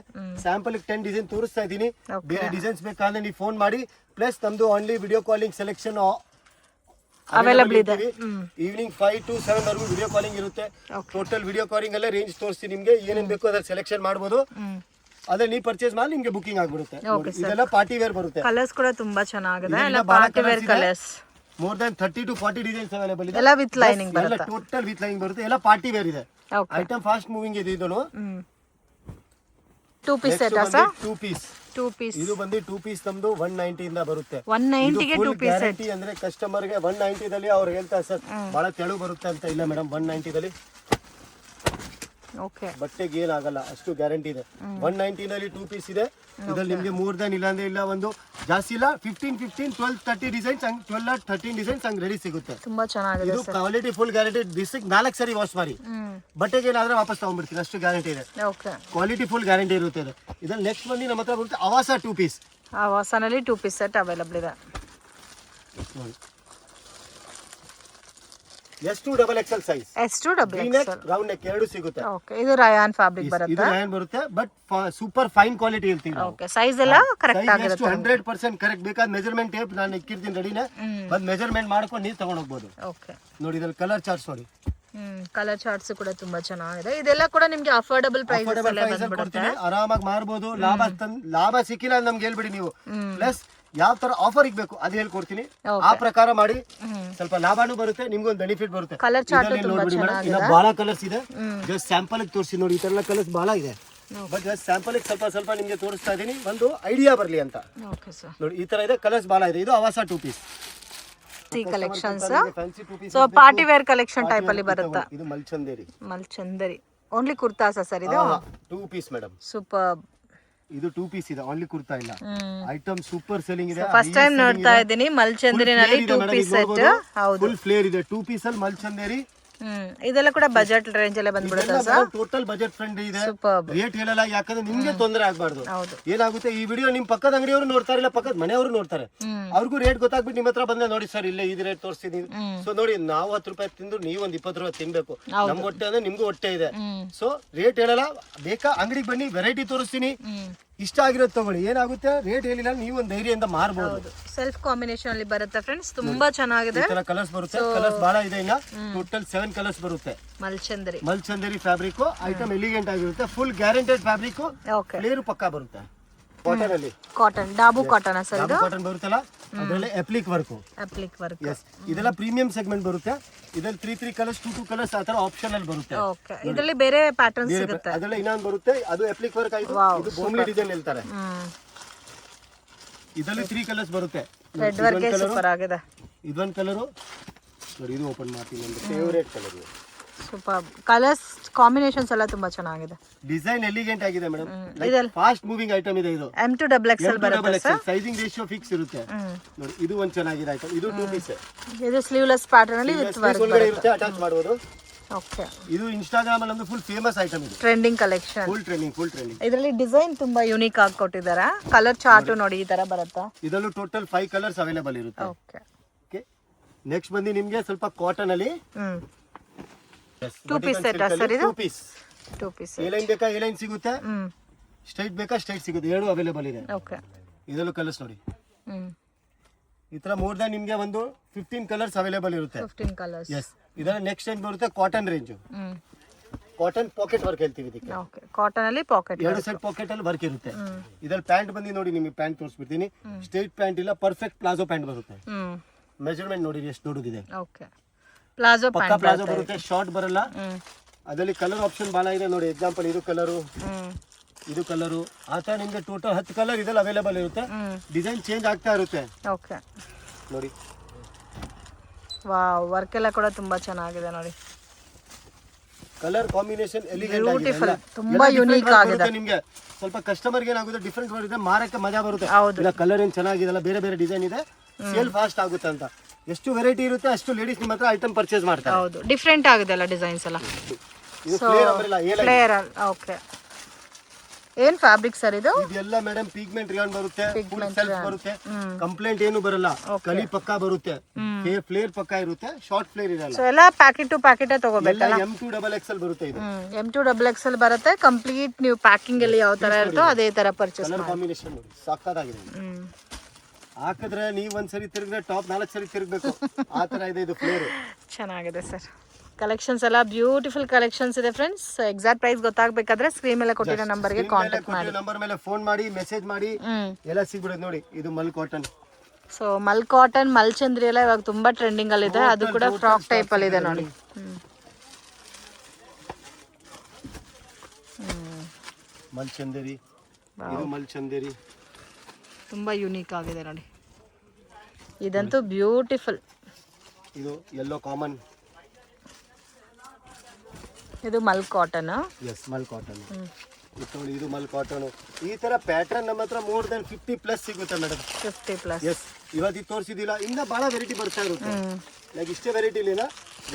ಸ್ಯಾಂಪಲ್ 10 ಡಿಸೈನ್ ತೋರಿಸ್ತಾ ಇದೀನಿ. ಬೇರೆ ಡಿಸೈನ್ಸ್ ಬೇಕಾದ್ರೆ ನೀವು ಫೋನ್ ಮಾಡಿ. ಪ್ಲಸ್ ನಮ್ದು only video calling selection available ಇದೆ. ಈವ್ನಿಂಗ್ 5 to 7 ವರೆಗೂ ವಿಡಿಯೋ ಕಾಲಿಂಗ್ ಇರುತ್ತೆ. ಟೋಟಲ್ ವಿಡಿಯೋ ಕಾಲಿಂಗ್ ಅಲ್ಲೇ ರೇಂಜ್ ತೋರಿಸ್ತೀನಿ ನಿಮ್ಗೆ. ಏನೇನ್ ಬೇಕು ಅದ್ರ ಸೆಲೆಕ್ಷನ್ ಮಾಡಬಹುದು. ಅದೇ ನೀವು ಪರ್ಚೇಸ್ ಮಾಡಿ ನಿಮ್ಗೆ ಬುಕಿಂಗ್ ಆಗ್ಬಿಡುತ್ತೆ. ಇದೆಲ್ಲ ಪಾರ್ಟಿ ವೇರ್ ಬರುತ್ತೆ. ಕಲರ್ಸ್ ಕೂಡ ತುಂಬಾ ಚೆನ್ನಾಗಿದೆ. ಎಲ್ಲ party wear colours. More than 30 to 40 designs available ಇದೆ. ಎಲ್ಲ ವಿತ್ ಲೈನಿಂಗ್ ಎಲ್ಲ ಬರುತ್ತೆ. ಟೋಟಲ್ ವಿತ್ ಲೈನಿಂಗ್ ಬರುತ್ತೆ. ಎಲ್ಲ ಪಾರ್ಟಿ ವೇರ್ ಇದೆ. ಓಕೆ. ಐಟಮ್ ಫಾಸ್ಟ್ ಮೂವಿಂಗ್ ಇದೆ ಇದು. 2 piece set sir? 2 piece. 2 piece. ಇದು ಬಂದು 2 ಪೀಸ್ ನಮ್ದು 190 ಇಂದ ಬರುತ್ತೆ. 190 ಗೆ 2 ಪೀಸ್ ಸೆಟ್. ಅಂದ್ರೆ ಕಸ್ಟಮರ್ ಗೆ 190 ದಲ್ಲಿ ಅವ್ರು ಹೇಳ್ತಾರೆ ಸರ್ ಬಹಳ ತೆಳು ಬರುತ್ತೆ ಅಂತ. ಇಲ್ಲ ಮೇಡಮ್, 190 ದಲ್ಲಿ ಓಕೆ. ಬಟ್ಟೆಗೆ ಏನಾಗಲ್ಲ, ಅಷ್ಟು ಗ್ಯಾರಂಟಿ ಇದೆ. 190 ನಲ್ಲಿ 2 ಪೀಸ್ ಇದೆ. ಇದ್ರಲ್ಲಿ ನಿಮ್ಗೆ ಮೋರ್ ದನ್ ಇಲ್ಲ ಅಂದ್ರೆ ಇಲ್ಲ, ಒಂದು ಜಾಸ್ತಿ ಇಲ್ಲ, 15, 12, 30 designs, 12 or 13 designs hang ready ಸಿಗುತ್ತೆ. ತುಂಬಾ ಚೆನ್ನಾಗಿದೆ ಇದು ಕ್ವಾಲಿಟಿ ಫುಲ್ ಗ್ಯಾರಂಟಿ. ದಿವಸಕ್ಕೆ 4 ಸರಿ ವಾಶ್ ಮಾಡಿ ಬಟ್ಟೆಗೆ ಏನಾದ್ರೆ ವಾಪಸ್ ತಗೊಂಡ್ಬಿಡ್ತೀನಿ, ಅಷ್ಟು ಗ್ಯಾರಂಟಿ ಇದೆ. ಓಕೆ. ಕ್ವಾಲಿಟಿ ಫುಲ್ ಗ್ಯಾರಂಟಿ ಇರುತ್ತೆ ಇದು. ಇದ್ರಲ್ಲಿ ನೆಕ್ಸ್ಟ್ ಬಂದು ನಮ್ಮ ಹತ್ರ ಬರುತ್ತೆ ಅವಾಸ 2 ಪೀಸ್. ಅವಾಸನಲ್ಲಿ 2 ಪೀಸ್ ಸೆಟ್ ಅವೈಲೇಬಲ್ ಇದೆ. ನೋಡಿ, S2XXL size, S2XXL round neck ಎರಡು ಸಿಗುತ್ತೆ. ಓಕೆ. ಇದು ರಯಾನ್ ಫ್ಯಾಬ್ರಿಕ್ ಇದು ಬರುತ್ತೆ. ಲಯನ್ ಬರುತ್ತೆ, ಬಟ್ ಸೂಪರ್ ಫೈನ್ ಕ್ವಾಲಿಟಿ ಹೇಳ್ತೀವಿ ನಾವು. ಓಕೆ. ಸೈಜ್ ಎಲ್ಲ ಕರೆಕ್ಟ್ ಆಗಿರುತ್ತೆ. 100% ಕರೆಕ್ಟ್. ಬೇಕಾದ ಮೆಜರ್ಮೆಂಟ್ ಟೇಪ್ ನಾನು ಇಕ್ಕಿರ್ತೀನಿ ರೆಡಿನೇ, ಬಂದು ಮೆಜರ್ಮೆಂಟ್ ಮಾಡ್ಕೊಂಡು ನೀವು ತಗೊಂಡು ಹೋಗ್ಬೋದು. ಓಕೆ. ನೋಡಿ, ಇದ್ರಲ್ಲಿ ಕಲರ್ ಚಾರ್ಟ್ಸ್ ನೋಡಿ. ಕಲರ್ ಚಾರ್ಟ್ಸ್ ಕೂಡ ತುಂಬಾ ಚೆನ್ನಾಗಿದೆ. ಇದೆಲ್ಲ ಕೂಡ ನಿಮ್ಗೆ ಅಫೋರ್ಡಬಲ್ ಪ್ರೈಸ್ ಅಲ್ಲೇ ಬಂದ್ಬಿಡುತ್ತೆ. ಕೊಡ್ತೀನಿ, ಆರಾಮಾಗಿ ಮಾರ್ಬೋದು. ಲಾಭ ಸಿಕ್ಕಿಲ್ಲ ಅಂತ ನಮ್ಗೆ ಹೇಳ್ಬಿಡಿ ನೀವು. ಪ್ಲಸ್ ಯಾವ ತರ ಆಫರ್ ಇಗ್ಬೇಕು ಅದು ಹೇಳ್ಕೊಡ್ತೀನಿ. ಆ ಪ್ರಕಾರ ಮಾಡಿ, ಸ್ವಲ್ಪ ಲಾಭನೂ ಬರುತ್ತೆ, ನಿಮ್ಗೊಂದು ಬೆನಿಫಿಟ್ ಬರುತ್ತೆ. ಕಲರ್ ಚಾರ್ಟ್ ನೋಡ್ಬಿಡಿ ಮೇಡಮ್, ಇನ್ನ ಬಹಳ ಕಲರ್ಸ್ ಇದೆ. ಜಸ್ಟ್ ಸ್ಯಾಂಪಲ್ ತೋರಿಸಿ ನೋಡಿ. ಈ ತರ ಕಲರ್ಸ್ ಬಹಳ ಇದೆ, ಬಟ್ ಜಸ್ಟ್ ಸ್ಯಾಂಪಲ್ ಸ್ವಲ್ಪ ನಿಮ್ಗೆ ತೋರಿಸ್ತಾ ಇದೀನಿ, ಒಂದು ಐಡಿಯಾ ಬರ್ಲಿ ಅಂತ. Okay sir. ನೋಡಿ, ಈ ತರ ಇದೆ, ಕಲರ್ಸ್ ಬಹಳ ಇದೆ. ಇದು ಅವಾಸ 2 piece collections. So party wear collection type ಅಲ್ಲಿ ಬರುತ್ತೆ. ಇದು ಮಲ್ಚಂದರಿ ಓನ್ಲಿ ಕುರ್ತಾಸ ಸರ್ ಇದು? 2 ಪೀಸ್ ಮೇಡಮ್. ಸೂಪರ್. ಇದು 2 ಪೀಸ್ ಇದೆ, ಓನ್ಲಿ ಕುರ್ತಾ ಇಲ್ಲ. ಐಟಮ್ ಸೂಪರ್ ಸೆಲ್ಲಿಂಗ್ ಇದೆ. ಫಸ್ಟ್ ಟೈಮ್ ನೋಡ್ತಾ ಇದ್ದೀನಿ ಮಲ್ಚಂದರಿನಲ್ಲಿ 2 ಪೀಸ್ ಸೆಟ್. ಹೌದು, ಫುಲ್ ಫ್ಲೇರ್ ಇದೆ. 2 ಪೀಸ್ ಅಲ್ಲಿ ಮಲ್ಚಂದೇರಿ. ಇದೆಲ್ಲ ಕೂಡ ಬಜೆಟ್ ರೇಂಜ್ ಅಲ್ಲೇ ಬಂದ್ಬಿಡುತ್ತೆ ಸರ್. ಟೋಟಲ್ ಬಜೆಟ್ ಫ್ರೆಂಡ್ಲಿ ಇದೆ. ಸೂಪರ್. ರೇಟ್ ಹೇಳಲ್ಲ, ಯಾಕಂದ್ರೆ ನಿಮ್ಗೆ ತೊಂದರೆ ಆಗ್ಬಾರ್ದು. ಹೌದು. ಏನಾಗುತ್ತೆ, ಈ ವಿಡಿಯೋ ನಿಮ್ ಪಕ್ಕದ ಅಂಗಡಿಯವರು ನೋಡ್ತಾರೆ, ಇಲ್ಲ ಪಕ್ಕದ ಮನೆಯವರು ನೋಡ್ತಾರೆ, ಅವ್ರಿಗೂ ರೇಟ್ ಗೊತ್ತಾಗ್ಬಿಟ್ಟು ನಿಮ್ಮ ಹತ್ರ ಬಂದ್ರೆ ನೋಡಿ ಸರ್ ಇಲ್ಲೇ ಇದು ರೇಟ್ ತೋರಿಸ್ತೀನಿ. ಸೊ ನೋಡಿ, ನಾವು 10 ರೂಪಾಯಿ ತಿಂದು ನೀವು ಒಂದು 20 ರೂಪಾಯಿ ತಿನ್ಬೇಕು. ನಮ್ ಹೊಟ್ಟೆ ಅಂದ್ರೆ ನಿಮ್ಗೂ ಹೊಟ್ಟೆ ಇದೆ. ಸೊ ರೇಟ್ ಹೇಳಲ್ಲ, ಬೇಕಾ ಅಂಗಡಿಗೆ ಬನ್ನಿ, ವೆರೈಟಿ ತೋರಿಸ್ತೀನಿ, ಇಷ್ಟ ಆಗಿರೋದು ತಗೊಳ್ಳಿ. ಏನಾಗುತ್ತೆ, ರೇಟ್ ಹೇಳಿಲ್ಲ, ನೀವು ಒಂದು ಧೈರ್ಯದಿಂದ ಮಾರಬಹುದು. ಸೆಲ್ಫ್ ಕಾಂಬಿನೇಷನ್ ಅಲ್ಲಿ ಬರುತ್ತೆ ಫ್ರೆಂಡ್ಸ್, ತುಂಬಾ ಚೆನ್ನಾಗಿದೆ. ಕಲರ್ಸ್ ಬರುತ್ತೆ, ಕಲರ್ಸ್ ಬಹಳ ಇದೆ. ಇನ್ನ ಟೋಟಲ್ 7 ಕಲರ್ಸ್ ಬರುತ್ತೆ. ಮಲ್ಚಂದರಿ ಫ್ಯಾಬ್ರಿಕ್ ಐಟಮ್ ಎಲಿಗೆಂಟ್ ಆಗಿರುತ್ತೆ, ಫುಲ್ ಗ್ಯಾರಂಟೆಡ್ ಫ್ಯಾಬ್ರಿಕ್. ಫ್ಲೇರ್ ಪಕ್ಕಾ ಬರುತ್ತೆ. ಕಾಟನ್ ಅಲ್ಲಿ, ಕಾಟನ್ ಡಾಬು ಕಾಟನ್ ಸರ್ ಇದು? ಕಾಟನ್ ಬರುತ್ತಲ್ಲ, ಅದರಲ್ಲಿ ಅಪ್ಲಿಕ್ ವರ್ಕ್. ಎಸ್, ಇದೆಲ್ಲ ಪ್ರೀಮಿಯಂ ಸೆಗ್ಮೆಂಟ್ ಬರುತ್ತೆ. ಇದರಲ್ಲಿ 3 ಕಲರ್ಸ್, 2 ಕಲರ್ಸ್ ಆ ತರ ಆಪ್ಷನ್ ಅಲ್ಲಿ ಬರುತ್ತೆ. ಓಕೆ. ಇದರಲ್ಲಿ ಬೇರೆ ಪ್ಯಾಟರ್ನ್ಸ್ ಸಿಗುತ್ತೆ. ಅದರಲ್ಲಿ ಇನ್ನೊಂದು ಬರುತ್ತೆ, ಅದು ಅಪ್ಲಿಕ್ ವರ್ಕ್ ಆಯ್ತು. ಇದು ಬೋಮ್ಲಿ ಡಿಸೈನ್ ಹೇಳ್ತಾರೆ. ಇದರಲ್ಲಿ 3 ಕಲರ್ಸ್ ಬರುತ್ತೆ. ರೆಡ್ ವರ್ಕ್ ಸೂಪರ್ ಆಗಿದೆ. ಇದೊಂದು ಕಲರ್ ನೋಡಿ, ಇದು ಓಪನ್ ಮಾಡ್ತೀನಿ, ಅಂದ್ರೆ favourite colour. Super. Colours combinations ಎಲ್ಲ ತುಂಬಾ ಚೆನ್ನಾಗಿದೆ. ಡಿಸೈನ್ ಎಲಿಗೆಂಟ್ ಆಗಿದೆ madam. Like fast moving item ಇದೆ. ಇದು M2XXL ಬರುತ್ತೆ ಸರ್. ಸೈಜಿಂಗ್ ರೇಷಿಯೋ ಫಿಕ್ಸ್ ಇರುತ್ತೆ. ನೋಡಿ, ಇದು ಒಂದು ಚೆನ್ನಾಗಿದೆ ಐಟಮ್. ಇದು 2 ಪೀಸ್. ಇದು ಸ್ಲೀವ್ಲೆಸ್ ಪ್ಯಾಟರ್ನ್ ಅಲ್ಲಿ ವಿತ್ ವರ್ಕ್ ಇರುತ್ತೆ, ಅಟ್ಯಾಚ್ ಮಾಡಬಹುದು. ಓಕೆ. ಇದು ಇನ್ಸ್ಟಾಗ್ರಾಮ್ ಅಲ್ಲಿ ಒಂದು ಫುಲ್ ಫೇಮಸ್ ಐಟಮ್. ಇದು ಟ್ರೆಂಡಿಂಗ್ ಕಲೆಕ್ಷನ್, ಫುಲ್ ಟ್ರೆಂಡಿಂಗ್. ಇದರಲ್ಲಿ ಡಿಸೈನ್ ತುಂಬಾ ಯೂನಿಕ್ ಆಗಿ ಕೊಟ್ಟಿದ್ದಾರೆ. ಕಲರ್ ಚಾರ್ಟ್ ನೋಡಿ, ಈ ತರ ಬರುತ್ತೆ. ಇದರಲ್ಲೂ ಟೋಟಲ್ 5 ಕಲರ್ಸ್ ಅವೈಲೇಬಲ್ ಇರುತ್ತೆ. ಓಕೆ. ನೆಕ್ಸ್ಟ್ ಬಂದು ನಿಮಗೆ ಸ್ವಲ್ಪ ಕಾಟನ್ ಅಲ್ಲಿ 2 ಪೀಸ್ ಸೆಟ್ ಸರ್ ಇದು? 2 ಪೀಸ್. ಎ ಲೈನ್ ಬೇಕಾ, ಎ ಲೈನ್ ಸಿಗುತ್ತೆ. ಸ್ಟ್ರೈಟ್ ಬೇಕಾ, ಸ್ಟ್ರೈಟ್ ಸಿಗುತ್ತೆ. ಎರಡು ಅವೈಲೇಬಲ್ ಇದೆ. ಓಕೆ. ಇದರಲ್ಲೂ ಕಲರ್ಸ್ ನೋಡಿ. ಈ ತರ ಮೋರ್ ದನ್ ನಿಮಗೆ ಒಂದು 15 ಕಲರ್ಸ್ ಅವೈಲೇಬಲ್ ಇರುತ್ತೆ. 15 ಕಲರ್ಸ್. ಎಸ್. ಇದರ ನೆಕ್ಸ್ಟ್ ಏನ್ ಬರುತ್ತೆ, cotton range. Cotton pocket work ಹೇಳ್ತೀವಿ ಇದಕ್ಕೆ. ಓಕೆ. ಕಾಟನ್ ಅಲ್ಲಿ ಪಾಕೆಟ್, ಎರಡು ಸೈಡ್ ಪಾಕೆಟ್ ಅಲ್ಲಿ ವರ್ಕ್ ಇರುತ್ತೆ. ಇದರಲ್ಲಿ ಪ್ಯಾಂಟ್ ಬಂದು ನೋಡಿ, ನಿಮಗೆ ಪ್ಯಾಂಟ್ ತೋರಿಸ್ಬಿಡ್ತೀನಿ. ಸ್ಟ್ರೈಟ್ ಪ್ಯಾಂಟ್ ಇಲ್ಲ, ಪರ್ಫೆಕ್ಟ್ ಪ್ಲಾಜೋ ಪ್ಯಾಂಟ್ ಬರುತ್ತೆ. ಮೆಜರ್ಮೆಂಟ್ ನೋಡಿ ಎಷ್ಟು ದೊಡ್ಡದಿದೆ. ಓಕೆ. ಪ್ಲಾಜೋ ಪ್ಯಾಂಟ್ ಪ್ಲಾಜೋ ಬರುತ್ತೆ, ಶಾರ್ಟ್ ಬರಲ್ಲ. ಅದರಲ್ಲಿ ಕಲರ್ ಆಪ್ಷನ್ ಬಹಳ ಇದೆ ನೋಡಿ. ಎಕ್ಸಾಂಪಲ್ ಇದು ಕಲರು, ಇದು ಕಲರು, ಆ ತರ ನಿಮ್ಗೆ ಟೋಟಲ್ 10 ಕಲರ್ ಇದೆಲ್ಲ ಅವೈಲೇಬಲ್ ಇರುತ್ತೆ. ಡಿಸೈನ್ ಚೇಂಜ್ ಆಗ್ತಾ ಇರುತ್ತೆ. ಓಕೆ. ನೋಡಿ, ವಾವ್, ವರ್ಕ್ ಎಲ್ಲ ಕೂಡ ತುಂಬಾ ಚೆನ್ನಾಗಿದೆ ನೋಡಿ. ಕಲರ್ ಕಾಂಬಿನೇಷನ್ ಎಲಿಗೆಂಟ್ ಬ್ಯೂಟಿಫುಲ್, ತುಂಬಾ ಯೂನಿಕ್ ಆಗಿದೆ. ನಿಮಗೆ ಸ್ವಲ್ಪ ಕಸ್ಟಮರ್ ಗೆ ಏನಾಗುತ್ತೆ, ಡಿಫರೆಂಟ್ ಬರುತ್ತೆ, ಮಾರಕ್ಕೆ ಮಜಾ ಬರುತ್ತೆ. ಹೌದು. ಇಲ್ಲ ಕಲರ್ ಏನ್ ಚೆನ್ನಾಗಿದೆಲ್ಲ, ಬೇರೆ ಬೇರೆ ಡಿಸೈನ್ ಇದೆ, ಸೇಲ್ ಫಾಸ್ಟ್ ಆಗುತ್ತೆ ಅಂತ. ಎಷ್ಟು ವೆರೈಟಿ ಇರುತ್ತೆ ಅಷ್ಟು ಲೇಡೀಸ್ ನಿಮ್ಮ ಹತ್ರ ಐಟಮ್ ಪರ್ಚೇಸ್ ಮಾಡ್ತಾರೆ. ಹೌದು, ಡಿಫರೆಂಟ್ ಆಗಿದೆ ಅಲ್ಲ ಡಿಸೈನ್ಸ್ ಎಲ್ಲ. ಇದು ಫ್ಲೇರ್ ಅಂಬ್ರೆಲಾ, ಫ್ಲೇರ್. ಓಕೆ. ಏನ್ ಫ್ಯಾಬ್ರಿಕ್ ಸರ್ ಇದು? ಇದೆಲ್ಲ ಮೇಡಮ್ ಪಿಗ್ಮೆಂಟ್ ರಿಯಾನ್ ಬರುತ್ತೆ, ಫುಲ್ ಸೆಲ್ಫ್ ಬರುತ್ತೆ, ಕಂಪ್ಲೇಂಟ್ ಏನು ಬರಲ್ಲ, ಕಲಿ ಪಕ್ಕಾ ಬರುತ್ತೆ, ಫ್ಲೇರ್ ಪಕ್ಕಾ ಇರುತ್ತೆ, ಶಾರ್ಟ್ ಫ್ಲೇರ್ ಇರಲ್ಲ. ಸೊ ಎಲ್ಲ ಪ್ಯಾಕೆಟ್ ಟು ಪ್ಯಾಕೆಟ್ ತಗೋಬೇಕಲ್ಲ. M2XXL ಬರುತ್ತೆ ಇದು. M2XXL ಬರುತ್ತೆ. ಕಂಪ್ಲೀಟ್ ನೀವು ಪ್ಯಾಕಿಂಗ್ ಅಲ್ಲಿ ಯಾವ ತರ ಇರುತ್ತೋ ಅದೇ ತರ ಪರ್ಚೇಸ್ ಮಾಡಿ. ಕಲರ್ ಕಾಂಬಿನೇಷನ್ ನೋಡಿ, ಸಕ್ಕತ್ತಾಗಿದೆ. ಹಾಕಿದ್ರೆ ನೀವು ಒಂದ್ಸರಿ ತಿರುಗಿದ್ರೆ ಟಾಪ್ 4 ಸರಿ ತಿರುಗಬೇಕು, ಆ ತರ ಇದೆ ಇದು ಫ್ಲೇರ್. ಚೆನ್ನಾಗಿದೆ ಸರ್. ಕಲೆಕ್ಷನ್ಸ್ ಎಲ್ಲ ಬ್ಯೂಟಿಫುಲ್ ಕಲೆಕ್ಷನ್ಸ್ ಇದೆ ಫ್ರೆಂಡ್ಸ್. ಎಕ್ಸಾಕ್ಟ್ ಪ್ರೈಸ್ ಗೊತ್ತಾಗಬೇಕಾದ್ರೆ ಸ್ಕ್ರೀನ್ ಮೇಲೆ ಕೊಟ್ಟಿರೋ ನಂಬರ್ಗೆ ಕಾಂಟ್ಯಾಕ್ಟ್ ಮಾಡಿ. ನಂಬರ್ ಮೇಲೆ ಫೋನ್ ಮಾಡಿ, ಮೆಸೇಜ್ ಮಾಡಿ, ಎಲ್ಲ ಸಿಗ್ಬಿಡುತ್ತೆ ನೋಡಿ. ಇದು ಮಲ್ ಕಾಟನ್ ಸೊ ಮಲ್ ಕಾಟನ್ ಮಲ್ಚಂದ್ರಿ ಎಲ್ಲ ಇವಾಗ ತುಂಬಾ ಟ್ರೆಂಡಿಂಗ್ ಅಲ್ಲಿ ಇದೆ. ಅದು ಕೂಡ ಫ್ರಾಕ್ ಟೈಪ್ ಅಲ್ಲಿ ಇದೆ ನೋಡಿ. ಮಲ್ಚಂದೇರಿ, ಇದು ಮಲ್ಚಂದೇರಿ ತುಂಬಾ ಯೂನಿಕ್ ಆಗಿದೆ ನೋಡಿ. ಇದಂತೂ ಬ್ಯೂಟಿಫುಲ್. ಇದು ಯೆಲ್ಲೋ ಕಾಮನ್, ಇದು ಮಲ್ ಕಾಟನ್. ಎಸ್ ಮಲ್ ಕಾಟನ್. ಇದು ಮಲ್ ಕಾಟನ್. ಈ ತರ ಪ್ಯಾಟರ್ನ್ ನಮ್ಮ ಹತ್ರ ಮೋರ್ ದನ್ 50+ ಸಿಗುತ್ತೆ ಮೇಡಮ್. 50+. ಎಸ್, ಇವತ್ತು ತೋರಿಸಿದಿಲ್ಲ, ಇನ್ನ ಬಹಳ ವೆರೈಟಿ ಬರ್ತಾ ಇರುತ್ತೆ. ಲೈಕ್ ಇಷ್ಟೇ ವೆರೈಟಿ ಇಲ್ಲ,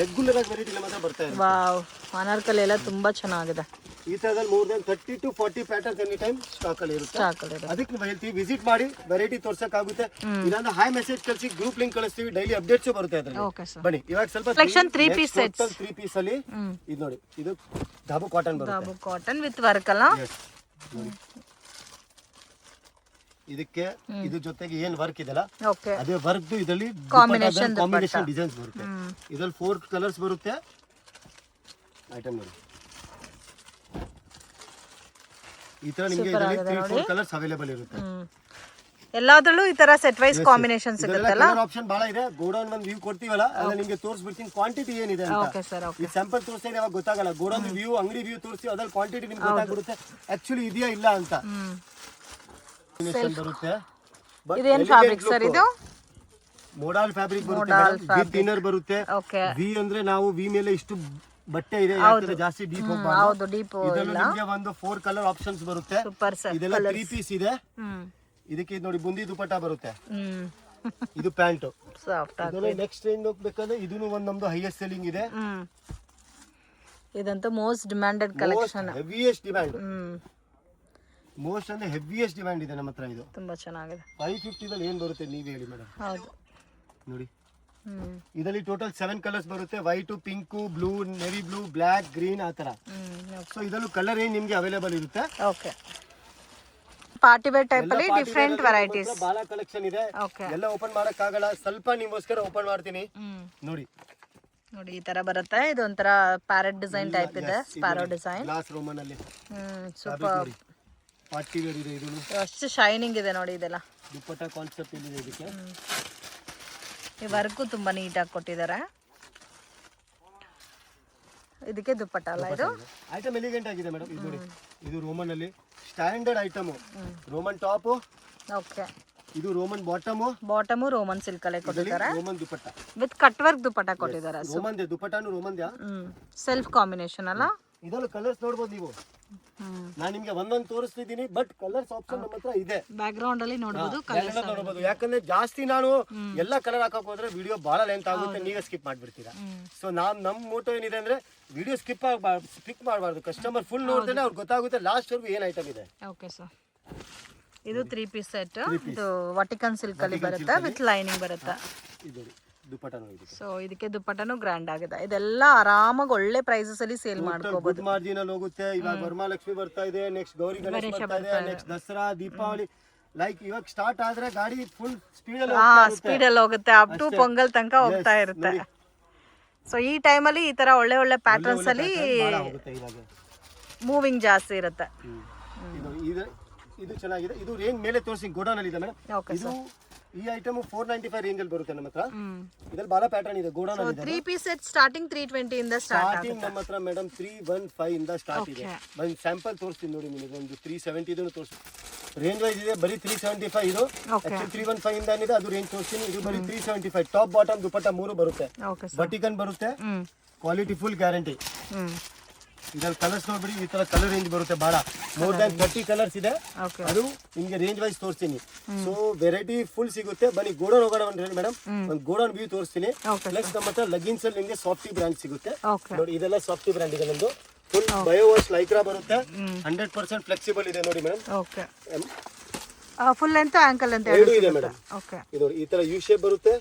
ರೆಗ್ಯುಲರ್ ಆಗಿ ವೆರೈಟಿ ಮಾತ್ರ ಬರ್ತಾ ಇರುತ್ತೆ. ವಾವ್, ಅನಾರ್ಕಲಿ ಎಲ್ಲ ತುಂಬಾ ಚೆನ್ನಾಗಿದೆ. ಈ ತರದಲ್ಲಿ more than 30 to 40 patterns any time stock ಅಲ್ಲಿ ಇರುತ್ತೆ. ಅದಕ್ಕೆ ನಾವು ಹೇಳ್ತೀವಿ ವಿಸಿಟ್ ಮಾಡಿ ವೆರೈಟಿ ತೋರ್ಸಕ್ಕಾಗುತ್ತೆ. ಇಲ್ಲಾಂದ್ರೆ ಹಾಯ್ ಮೆಸೇಜ್ ಕಳಿಸಿ, ಗ್ರೂಪ್ ಲಿಂಕ್ ಕಳಿಸ್ತೀವಿ, ಡೈಲಿ ಅಪ್ಡೇಟ್ಸ್ ಬರುತ್ತೆ ಅದ್ರಲ್ಲಿ. ಬನ್ನಿ ಇವಾಗ ಸ್ವಲ್ಪ 3 ಪೀಸ್ ಸೆಟ್ಸ್. 3 ಪೀಸ್ ಅಲ್ಲಿ ಇದು ನೋಡಿ, ಇದು ಧಾಬು ಕಾಟನ್ ಬರುತ್ತೆ. ಧಾಬು ಕಾಟನ್ ವಿತ್ ವರ್ಕ್ ಅಲ್ಲ. ಇದಕ್ಕೆ ಇದ್ರ ಜೊತೆಗೆ ಏನ್ ವರ್ಕ್ ಇದೆಲ್ಲ ಓಕೆ, ಅದೇ ವರ್ಕ್ ಇದರಲ್ಲಿ ಕಾಂಬಿನೇಷನ್ ಡಿಸೈನ್ಸ್ ಬರುತ್ತೆ. ಇದರಲ್ಲಿ 4 ಕಲರ್ಸ್ ಬರುತ್ತೆ. ಐಟಮ್ ನೋಡಿ, ಈ ತರ ನಿಮಗೆ ಇದರಲ್ಲಿ 3-4 ಕಲರ್ಸ್ ಅವೈಲೇಬಲ್ ಇರುತ್ತೆ. ಎಲ್ಲಾದ್ರಲ್ಲೂ ಈ ತರ ಸೆಟ್ ವೈಸ್ ಕಾಂಬಿನೇಷನ್ ಸಿಗುತ್ತಲ್ಲ. ಕಲರ್ ಆಪ್ಷನ್ ಬಹಳ ಇದೆ. ಗೋಡೌನ್ ಒಂದು ವ್ಯೂ ಕೊಡ್ತೀವಲ್ಲ, ಅದನ್ನ ನಿಮಗೆ ತೋರಿಸ್ಬಿಡ್ತೀನಿ ಕ್ವಾಂಟಿಟಿ ಏನಿದೆ ಅಂತ. Okay sir, okay. ಈ ಸ್ಯಾಂಪಲ್ ತೋರಿಸ್ತಾ ಇದ್ರೆ ಗೊತ್ತಾಗಲ್ಲ. ಗೋಡೌನ್ ವ್ಯೂ, ಅಂಗಡಿ ವ್ಯೂ ತೋರಿಸಿ ಅದ್ರಲ್ಲಿ ಕ್ವಾಂಟಿಟಿ ನಿಮ್ಗೆ ಗೊತ್ತಾಗ್ಬಿಡುತ್ತೆ ಆಕ್ಚುಲಿ ಇದೆಯಾ ಇಲ್ಲ ಅಂತ. ಬರುತ್ತೆ. ಇದೇನ್ ಫ್ಯಾಬ್ರಿಕ್ ಸರ್ ಇದು? ಮೋಡಲ್ ಫ್ಯಾಬ್ರಿಕ್ ಬರುತ್ತೆ, ವಿತ್ ಇನ್ನರ್ ಬರುತ್ತೆ. ಓಕೆ, ವಿ ಅಂದ್ರೆ ನಾವು ವಿ ಮೇಲೆ ಇಷ್ಟು ಬಟ್ಟೆ ಇದೆ, ಯಾಕಂದ್ರೆ ಜಾಸ್ತಿ ಡೀಪ್ ಹೋಗಬಾರ್ದು. ಹೌದು, ಡೀಪ್ ಇದರಲ್ಲಿ ನಿಮಗೆ ಒಂದು 4 ಕಲರ್ ಆಪ್ಷನ್ಸ್ ಬರುತ್ತೆ. Super sir. ಇದೆಲ್ಲ 3 ಪೀಸ್ ಇದೆ. ಇದಕ್ಕೆ ನೋಡಿ ಬುಂದಿ ದುಪಟ್ಟ ಬರುತ್ತೆ. ಇದು ಪ್ಯಾಂಟ್. ಸಾಫ್ಟ್ ಆಗಿ. ನೆಕ್ಸ್ಟ್ ರೇಂಜ್ ಹೋಗ್ಬೇಕಂದ್ರೆ ಇದನ್ನು ಒಂದು ನಮ್ದು ಹೈಯೆಸ್ಟ್ ಸೆಲ್ಲಿಂಗ್ ಇದೆ. ಇದಂತೂ most demanded collection. Heaviest demand. Most ಅಂದ್ರೆ ಹೆವಿಯೆಸ್ಟ್ ಡಿಮ್ಯಾಂಡ್ ಇದೆ ನಮ್ಮ ಹತ್ರ. ಇದು ತುಂಬಾ ಚೆನ್ನಾಗಿದೆ. 550 ದಲ್ಲಿ ಏನ್ ಬರುತ್ತೆ ನೀವೇ ಹೇಳಿ ಮೇಡಮ್. ಹೌದು ನೋಡಿ, ಇದರಲ್ಲಿ ಟೋಟಲ್ 7 ಕಲರ್ಸ್ ಬರುತ್ತೆ. White, pink, blue, navy blue, black, green ಆ ತರ. ಸೊ ಇದರಲ್ಲೂ ಕಲರ್ ಏನ್ ನಿಮ್ಗೆ ಅವೈಲೇಬಲ್ ಇರುತ್ತೆ. ಓಕೆ, ಪಾರ್ಟಿ ವೇರ್ ಟೈಪ್ ಅಲ್ಲಿ ಡಿಫರೆಂಟ್ ವೆರೈಟೀಸ್ ಬಹಳ ಕಲೆಕ್ಷನ್ ಇದೆ. ಎಲ್ಲ ಓಪನ್ ಮಾಡಕ್ ಆಗಲ್ಲ, ಸ್ವಲ್ಪ ನಿಮ್ಗೋಸ್ಕರ ಓಪನ್ ಮಾಡ್ತೀನಿ. ನೋಡಿ ನೋಡಿ, ಈ ತರ ಬರುತ್ತೆ. ಇದು ಒಂಥರ ಪ್ಯಾರೆಟ್ ಡಿಸೈನ್ ಟೈಪ್ ಇದೆ, ಸ್ಪ್ಯಾರೋ ಡಿಸೈನ್. ಗ್ಲಾಸ್ ರೋಮನ್ ಅಲ್ಲಿ ಸೂಪರ್. ಪಾರ್ಟಿ ವೇರ್ ಇದೆ. ಇದು ಅಷ್ಟು ಶೈನಿಂಗ್ ಇದೆ ನೋಡಿ. ಇದೆಲ್ಲ ದುಪ್ಪಟ್ಟ ಕಾನ್ಸೆಪ್ಟ್ ಇದೆ. ಇದಕ್ಕೆ ಈ ವರ್ಕು ತುಂಬಾ ನೀಟಾಗಿ ಕೊಟ್ಟಿದ್ದಾರೆ. ಇದಕ್ಕೆ ದುಪ್ಪಟ್ಟ ಅಲ್ಲ ಇದು. ಐಟಮ್ ಎಲಿಗೆಂಟ್ ಆಗಿದೆ ಮೇಡಮ್. ಇದು ನೋಡಿ, ಇದು ರೋಮನ್ ಅಲ್ಲಿ standard item. Roman top. Okay, ಇದು ರೋಮನ್ ಬಾಟಮ್ ರೋಮನ್ ಸಿಲ್ಕ್ ಅಲ್ಲಿ ಕೊಟ್ಟಿದ್ದಾರೆ. Roman dupatta with cut work dupatta ಕೊಟ್ಟಿದ್ದಾರೆ. ರೋಮನ್ ದುಪಟ್ಟಾನು ರೋಮನ್ ಸೆಲ್ಫ್ ಕಾಂಬಿನೇಷನ್ ಅಲ್ಲ. ಇದರಲ್ಲಿ ಕಲರ್ಸ್ ನೋಡಬಹುದು ನೀವು. ನಾನು ನಿಮ್ಗೆ ಒಂದೊಂದು ತೋರಿಸ್ತಿದ್ದೀನಿ, ಬಟ್ ಕಲರ್ಸ್ ಆಪ್ಷನ್ ನಮ್ಮ ಹತ್ರ ಇದೆ. ಬ್ಯಾಕ್ ಗ್ರೌಂಡ್ ಅಲ್ಲಿ ನೋಡಬಹುದು, ನೋಡಬಹುದು. ಯಾಕಂದ್ರೆ ಜಾಸ್ತಿ ನಾನು ಎಲ್ಲ ಕಲರ್ ಹಾಕಕ್ ಹೋದ್ರೆ ವಿಡಿಯೋ ಬಹಳ ಲೆಂತ್ ಆಗುತ್ತೆ, ನೀವೇ ಸ್ಕಿಪ್ ಮಾಡ್ಬಿಡ್ತೀರಾ. ಸೊ ನಮ್ಮ ಮೋಟೋ ಏನಿದೆ ಅಂದ್ರೆ ವಿಡಿಯೋ ಸ್ಕಿಪ್ ಮಾಡಬಾರ್ದು. ಕಸ್ಟಮರ್ ಫುಲ್ ನೋಡಿದ್ರೆ ಅವ್ರಿಗೆ ಗೊತ್ತಾಗುತ್ತೆ ಲಾಸ್ಟ್ ವರ್ಗು ಏನ್ ಐಟಮ್ ಇದೆ. ಓಕೆ ಸರ್, ಇದು 3 ಪೀಸ್ ಸೆಟ್. ಇದು ವಾಟಿಕನ್ ಸಿಲ್ಕ್ ಅಲ್ಲಿ ಬರುತ್ತೆ, ವಿತ್ ಲೈನಿಂಗ್ ಬರುತ್ತೆ. ಇದು ದುಪಟ್ಟನು ಇದೆ. ಸೊ ಇದಕ್ಕೆ ದುಪಟ್ಟನು ಗ್ರ್ಯಾಂಡ್ ಆಗಿದೆ. ಇದೆಲ್ಲ ಆರಾಮಾಗಿ ಒಳ್ಳೆ ಪ್ರೈಸಸ್ ಅಲ್ಲಿ ಸೇಲ್ ಮಾಡ್ಕೋಬಹುದು. ಗುಡ್ ಮಾರ್ಜಿನ್ ಅಲ್ಲಿ ಹೋಗುತ್ತೆ. ಇವಾಗ ವರಮಹಾಲಕ್ಷ್ಮಿ ಬರ್ತಾ ಇದೆ, ನೆಕ್ಸ್ಟ್ ಗೌರಿ ಗಣೇಶ ಬರ್ತಾ ಇದೆ, ನೆಕ್ಸ್ಟ್ ದಸರಾ, ದೀಪಾವಳಿ. ಲೈಕ್ ಇವಾಗ ಸ್ಟಾರ್ಟ್ ಆದ್ರೆ ಗಾಡಿ ಫುಲ್ ಸ್ಪೀಡ್ ಅಲ್ಲಿ ಹೋಗುತ್ತೆ. ಅಪ್ ಟು ಪೊಂಗಲ್ ತನಕ ಹೋಗ್ತಾ ಇರುತ್ತೆ. ಸೊ ಈ ಟೈಮ್ ಅಲ್ಲಿ ಈ ತರ ಒಳ್ಳೆ ಒಳ್ಳೆ ಪ್ಯಾಟರ್ನ್ಸ್ ಅಲ್ಲಿ ಮೂವಿಂಗ್ ಜಾಸ್ತಿ ಇರುತ್ತೆ. ಇದು ಚೆನ್ನಾಗಿದೆ. ಇದು ರೇಂಜ್ ಮೇಲೆ ತೋರಿಸಿ ಗೋಡೌನ್ ಅಲ್ಲಿ ಇದೆ ಮೇಡಮ್. ಇದು ಈ ಐಟಮ್ 495 ರೇಂಜ್ ಅಲ್ಲಿ ಬರುತ್ತೆ ನಮ್ಮ ಹತ್ರ. ಇದರಲ್ಲಿ ಬಹಳ ಪ್ಯಾಟರ್ನ್ ಇದೆ. ಗೋಡೌನ್ ಅಲ್ಲಿ 3 ಪೀಸ್ ಸೆಟ್ ಸ್ಟಾರ್ಟಿಂಗ್ 320 ಇಂದ ಸ್ಟಾರ್ಟಿಂಗ್ ನಮ್ಮ ಹತ್ರ ಮೇಡಮ್ 315 ಇಂದ ಸ್ಟಾರ್ಟ್ ಇದೆ. ಒಂದು ಸ್ಯಾಂಪಲ್ ತೋರಿಸ್ತೀನಿ ನೋಡಿ ನಿಮಗೆ. ಒಂದು 370 ಇದನ್ನು ತೋರಿಸ್ತೀನಿ. ರೇಂಜ್ ವೈಸ್ ಇದೆ ಬರೀ 375. ಇದು ಆಕ್ಚುಲಿ 315 ಇಂದ ಏನಿದೆ ಅದು ರೇಂಜ್ ತೋರಿಸ್ತೀನಿ. ಇದು ಬರೀ 375. ಟಾಪ್ ಬಾಟಮ್ ದುಪಟ್ಟ 3 ಬರುತ್ತೆ. ಬಟಿಕನ್ ಬರುತ್ತೆ. Quality full guarantee. ಇದ್ರಲ್ಲಿ ಕಲರ್ಸ್ ನೋಡ್ಬಿಡಿ, ಈ ತರ ಕಲರ್ ರೇಂಜ್ ಬರುತ್ತೆ. ಬಹಳ ಮೋರ್ ದನ್ 30 ಕಲರ್ಸ್ ಇದೆ. ಅದು ನಿಮ್ಗೆ ರೇಂಜ್ ವೈಸ್ ತೋರಿಸ್ತೀನಿ. ಸೊ ವೆರೈಟಿ ಫುಲ್ ಸಿಗುತ್ತೆ. ಬನ್ನಿ ಗೋಡೌನ್ ಹೋಗೋಣ ಮೇಡಮ್. ಒಂದು ಗೋಡೌನ್ ವ್ಯೂ ತೋರಿಸ್ತೀನಿ. ಪ್ಲಸ್ ನಮ್ಮ ಹತ್ರ ಲಗಿನ್ಸ್ ಅಲ್ಲಿ ನಿಮ್ಗೆ ಸಾಫ್ಟಿ ಬ್ರ್ಯಾಂಡ್ ಸಿಗುತ್ತೆ ನೋಡಿ. ಇದೆಲ್ಲ ಸಾಫ್ಟಿ ಬ್ರ್ಯಾಂಡ್ ಇದೆ ನಮ್ದು. ಫುಲ್ ಬಯೋವಾಶ್ ಲೈಕ್ರಾ ಬರುತ್ತೆ. 100% ಫ್ಲೆಕ್ಸಿಬಲ್ ಇದೆ ನೋಡಿ ಮೇಡಮ್. ಫುಲ್ ಲೆಂತ್ ಆಂಕಲ್ ಅಂತ ಎರಡು ಇದೆ ಮೇಡಮ್. ಇದು ಈ ತರ ಯು ಶೇಪ್ ಬರುತ್ತೆ.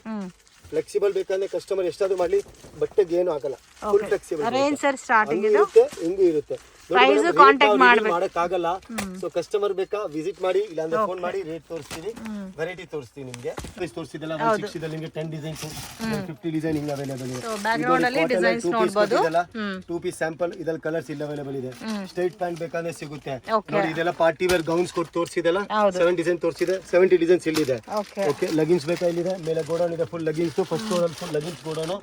ಫ್ಲೆಕ್ಸಿಬಲ್ ಬೇಕಂದ್ರೆ ಕಸ್ಟಮರ್ ಎಷ್ಟಾದ್ರೂ ಮಾಡ್ಲಿ, ಬಟ್ಟೆಗೆ ಏನು ಆಗಲ್ಲ. Full flexible range sir starting ಇದು ಇರುತ್ತೆ, ಹಿಂಗೂ ಇರುತ್ತೆ. ಪ್ರೈಸ್ ಕಾಂಟ್ಯಾಕ್ಟ್ ಮಾಡಬೇಕು, ಮಾಡಕ್ಕಾಗಲ್ಲ. ಸೊ ಕಸ್ಟಮರ್ ಬೇಕಾ ವಿಸಿಟ್ ಮಾಡಿ, ಇಲ್ಲಾಂದ್ರೆ ಫೋನ್ ಮಾಡಿ ರೇಟ್ ತೋರಿಸ್ತೀನಿ, ವೆರೈಟಿ ತೋರಿಸ್ತೀನಿ ನಿಮಗೆ. ಪ್ರೈಸ್ ತೋರಿಸಿದಲ್ಲ 160 ದಲ್ಲಿ ನಿಮಗೆ 10 ಡಿಸೈನ್ಸ್ 50 ಡಿಸೈನ್ ಹಿಂಗ್ ಅವೈಲೇಬಲ್ ಇದೆ. ಬ್ಯಾಕ್ ಗ್ರೌಂಡ್ ಅಲ್ಲಿ ಡಿಸೈನ್ಸ್ ನೋಡಬಹುದು. 2 ಪೀಸ್ ಸ್ಯಾಂಪಲ್ ಇದೆಲ್ಲ ಕಲರ್ಸ್ ಇಲ್ಲ ಅವೈಲೇಬಲ್ ಇದೆ. ಸ್ಟ್ರೈಟ್ ಪ್ಯಾಂಟ್ ಬೇಕಾದ್ರೆ ಸಿಗುತ್ತೆ ನೋಡಿ. ಇದೆಲ್ಲ ಪಾರ್ಟಿ ವೇರ್ ಗೌನ್ಸ್ ಕೊಟ್ಟು ತೋರಿಸಿದಲ್ಲ 7 ಡಿಸೈನ್ ತೋರಿಸಿದೆ, 70 ಡಿಸೈನ್ಸ್ ಇಲ್ಲಿದೆ. ಓಕೆ ಲಗಿನ್ಸ್ ಬೇಕಾ ಇಲ್ಲಿದೆ, ಮೇಲೆ ಗೋಡೌನ್ ಇದೆ, ಫುಲ್ ಲಗಿನ್ಸ್. ಫಸ್ಟ್ ಫ್ಲೋರ್ ಅಲ್ಲಿ ಫುಲ್ ಲಗಿನ್ಸ್ ಗೋಡೌನ್.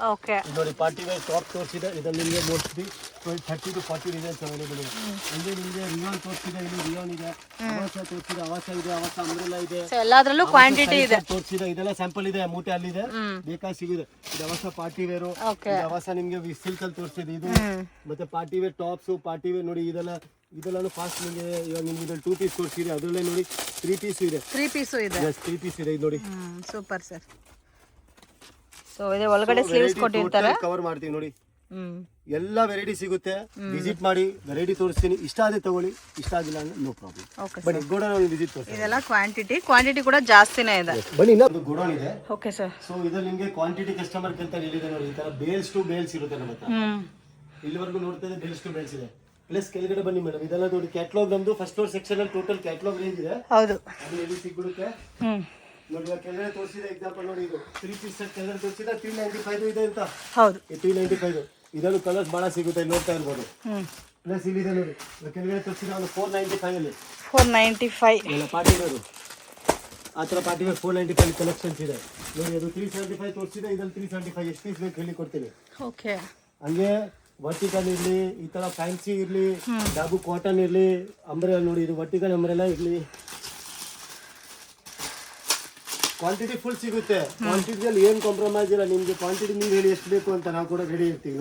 ನೋಡಿ ಪಾರ್ಟಿ ವೇರ್ ಟಾಪ್ ತೋರಿಸಿದೆ, ಇದರಲ್ಲಿ ನಿಮಗೆ ಮೋಸ್ಟ್ಲಿ 30 to 40 ಡಿಸೈನ್ಸ್ ಅವೈಲೇಬಲ್ ಇದೆ. ಅಂದ್ರೆ ನಿಮಗೆ ರಿಯಾನ್ ತೋರಿಸಿದೆ, ಇಲ್ಲಿ ರಿಯಾನ್ ಇದೆ, ಅವಾಸ ತೋರಿಸಿದೆ, ಅವಾಸ ಇದೆ, ಅವಾಸ ಅಂಬ್ರೆಲಾ ಇದೆ, ಎಲ್ಲಾದ್ರಲ್ಲೂ ಕ್ವಾಂಟಿಟಿ ಇದೆ ತೋರಿಸಿದೆ. ಇದೆಲ್ಲ ಸ್ಯಾಂಪಲ್ ಇದೆ, ಮೂಟೆ ಅಲ್ಲಿದೆ, ಬೇಕಾಗಿ ಸಿಗುತ್ತೆ. ಇದು ಅವಾಸ ಪಾರ್ಟಿ ವೇರು, ಅವಾಸ ನಿಮಗೆ ಸಿಲ್ಕ್ ಅಲ್ಲಿ ತೋರಿಸಿದೆ. ಇದು ಮತ್ತೆ party wear tops, party wear ನೋಡಿ ಇದೆಲ್ಲ ಫಾಸ್ಟ್ ನಿಮಗೆ. ಇವಾಗ ನಿಮ್ಗೆ ಇದ್ರಲ್ಲಿ 2 ಪೀಸ್ ತೋರಿಸಿದೆ, ಅದರಲ್ಲೇ ನೋಡಿ 3 ಪೀಸ್ ಇದೆ. 3 ಪೀಸ್ ಇದೆ. 3 ಪೀಸ್ ಇದೆ ಇದು ನೋಡಿ. Super sir. ಸೊ ಇದೆ ಒಳಗಡೆ ಸ್ಲೀವ್ಸ್ ಕೊಟ್ಟಿರ್ತಾರೆ, ಕವರ್ ಮಾಡ್ತೀವಿ ನೋಡಿ. ಎಲ್ಲ ವೆರೈಟಿ ಸಿಗುತ್ತೆ, ವಿಸಿಟ್ ಮಾಡಿ, ವೆರೈಟಿ ತೋರಿಸ್ತೀನಿ. ಇಷ್ಟ ಆದ್ರೆ ತಗೊಳ್ಳಿ, ಇಷ್ಟ ಆಗಿಲ್ಲ ಅಂದ್ರೆ no problem. But godown visit ತೋರಿಸಿ. ಇದೆಲ್ಲ ಕ್ವಾಂಟಿಟಿ ಕೂಡ ಜಾಸ್ತಿನೇ ಇದೆ. ಬನ್ನಿ, ಇನ್ನೊಂದು ಗೋಡೌನ್ ಇದೆ. Okay sir. ಸೊ ಇದ್ರಲ್ಲಿ ನಿಮಗೆ ಕ್ವಾಂಟಿಟಿ ಕಸ್ಟಮರ್ ಅಂತ ಹೇಳಿದೆ ನೋಡಿ. ಈ ತರ ಬೇಲ್ಸ್ ಟು ಬೇಲ್ಸ್ ಇರುತ್ತೆ ನಮ್ಮ ಹತ್ರ. ಇಲ್ಲಿವರೆಗೂ ನೋಡ್ತಾ ಇದೆ, ಬೇಲ್ಸ್ ಟು ಬೇಲ್ಸ್ ಇದೆ. ಪ್ಲಸ್ ಕೆಳಗಡೆ ಬನ್ನಿ ಮೇಡಮ್, ಇದೆಲ್ಲ ನೋಡಿ ಕ್ಯಾಟಲಾಗ್. ನಮ್ದು ಫಸ್ಟ್ ಫ್ಲೋರ್ ಸೆಕ್ಷನ್ ಅಲ್ಲಿ ಟೋಟಲ್ ಕ್ಯಾಟಲಾಗ್ ರೇಂಜ್ ಇದೆ. ಹೌದು, ಅದು ಎಲ್ಲಿ ಸಿಗ್ಬಿಡುತ್ತೆ ನೋಡಿ. ಕೆಳಗಡೆ ತೋರಿಸಿದೆ ಎಕ್ಸಾಂಪಲ್ ನೋಡಿ, ಇದು 3 ಪೀಸ್ ಸೆಟ್ ಕೆಳಗಡೆ ತೋರಿಸಿದ 395 ಇದೆ ಅಂತ. ಹೌದು, 395. ಇದರಲ್ಲೂ ಕಲರ್ಸ್ ಬಹಳ ಸಿಗುತ್ತೆ, ನೋಡ್ತಾ ಇರ್ಬೋದು. ಪ್ಲಸ್ ಇಲ್ಲಿದೆ ನೋಡಿ, ಕೆಳಗಡೆ ತೋರಿಸಿದ ಒಂದು 495 ಅಲ್ಲಿ 495 ಎಲ್ಲ ಪಾರ್ಟಿ ವೇರು. ಆ ಥರ ಪಾರ್ಟಿ ವೇರ್ 495 ಕಲೆಕ್ಷನ್ಸ್ ಇದೆ ನೋಡಿ. ಅದು 375 ತೋರಿಸಿದೆ, ಇದ್ರಲ್ಲಿ 375. ಎಷ್ಟು ಪೀಸ್ ಬೇಕು ಹೇಳಿ ಕೊಡ್ತೀನಿ. ಓಕೆ, ಹಂಗೆ ವರ್ಟಿಕಲ್ ಇರಲಿ, ಈ ಥರ ಫ್ಯಾನ್ಸಿ ಇರಲಿ, ಡಾಬು ಕಾಟನ್ ಇರಲಿ, ಅಂಬ್ರೆಲಾ ನೋಡಿ. ಇದು ವರ್ಟಿಕಲ್ ಅಂಬ್ರೆಲಾ ಇರಲಿ, ಕ್ವಾಂಟಿಟಿ ಫುಲ್ ಸಿಗುತ್ತೆ. ಕ್ವಾಂಟಿಟಿಯಲ್ಲಿ ಏನು ಕಾಂಪ್ರಮೈಸ್ ಇಲ್ಲ. ನಿಮಗೆ ಕ್ವಾಂಟಿಟಿ ನೀವು ಹೇಳಿ ಎಷ್ಟು ಬೇಕು ಅಂತ ನಾವು ಕೂಡ ರೆಡಿ ಇರ್ತೀವಿ.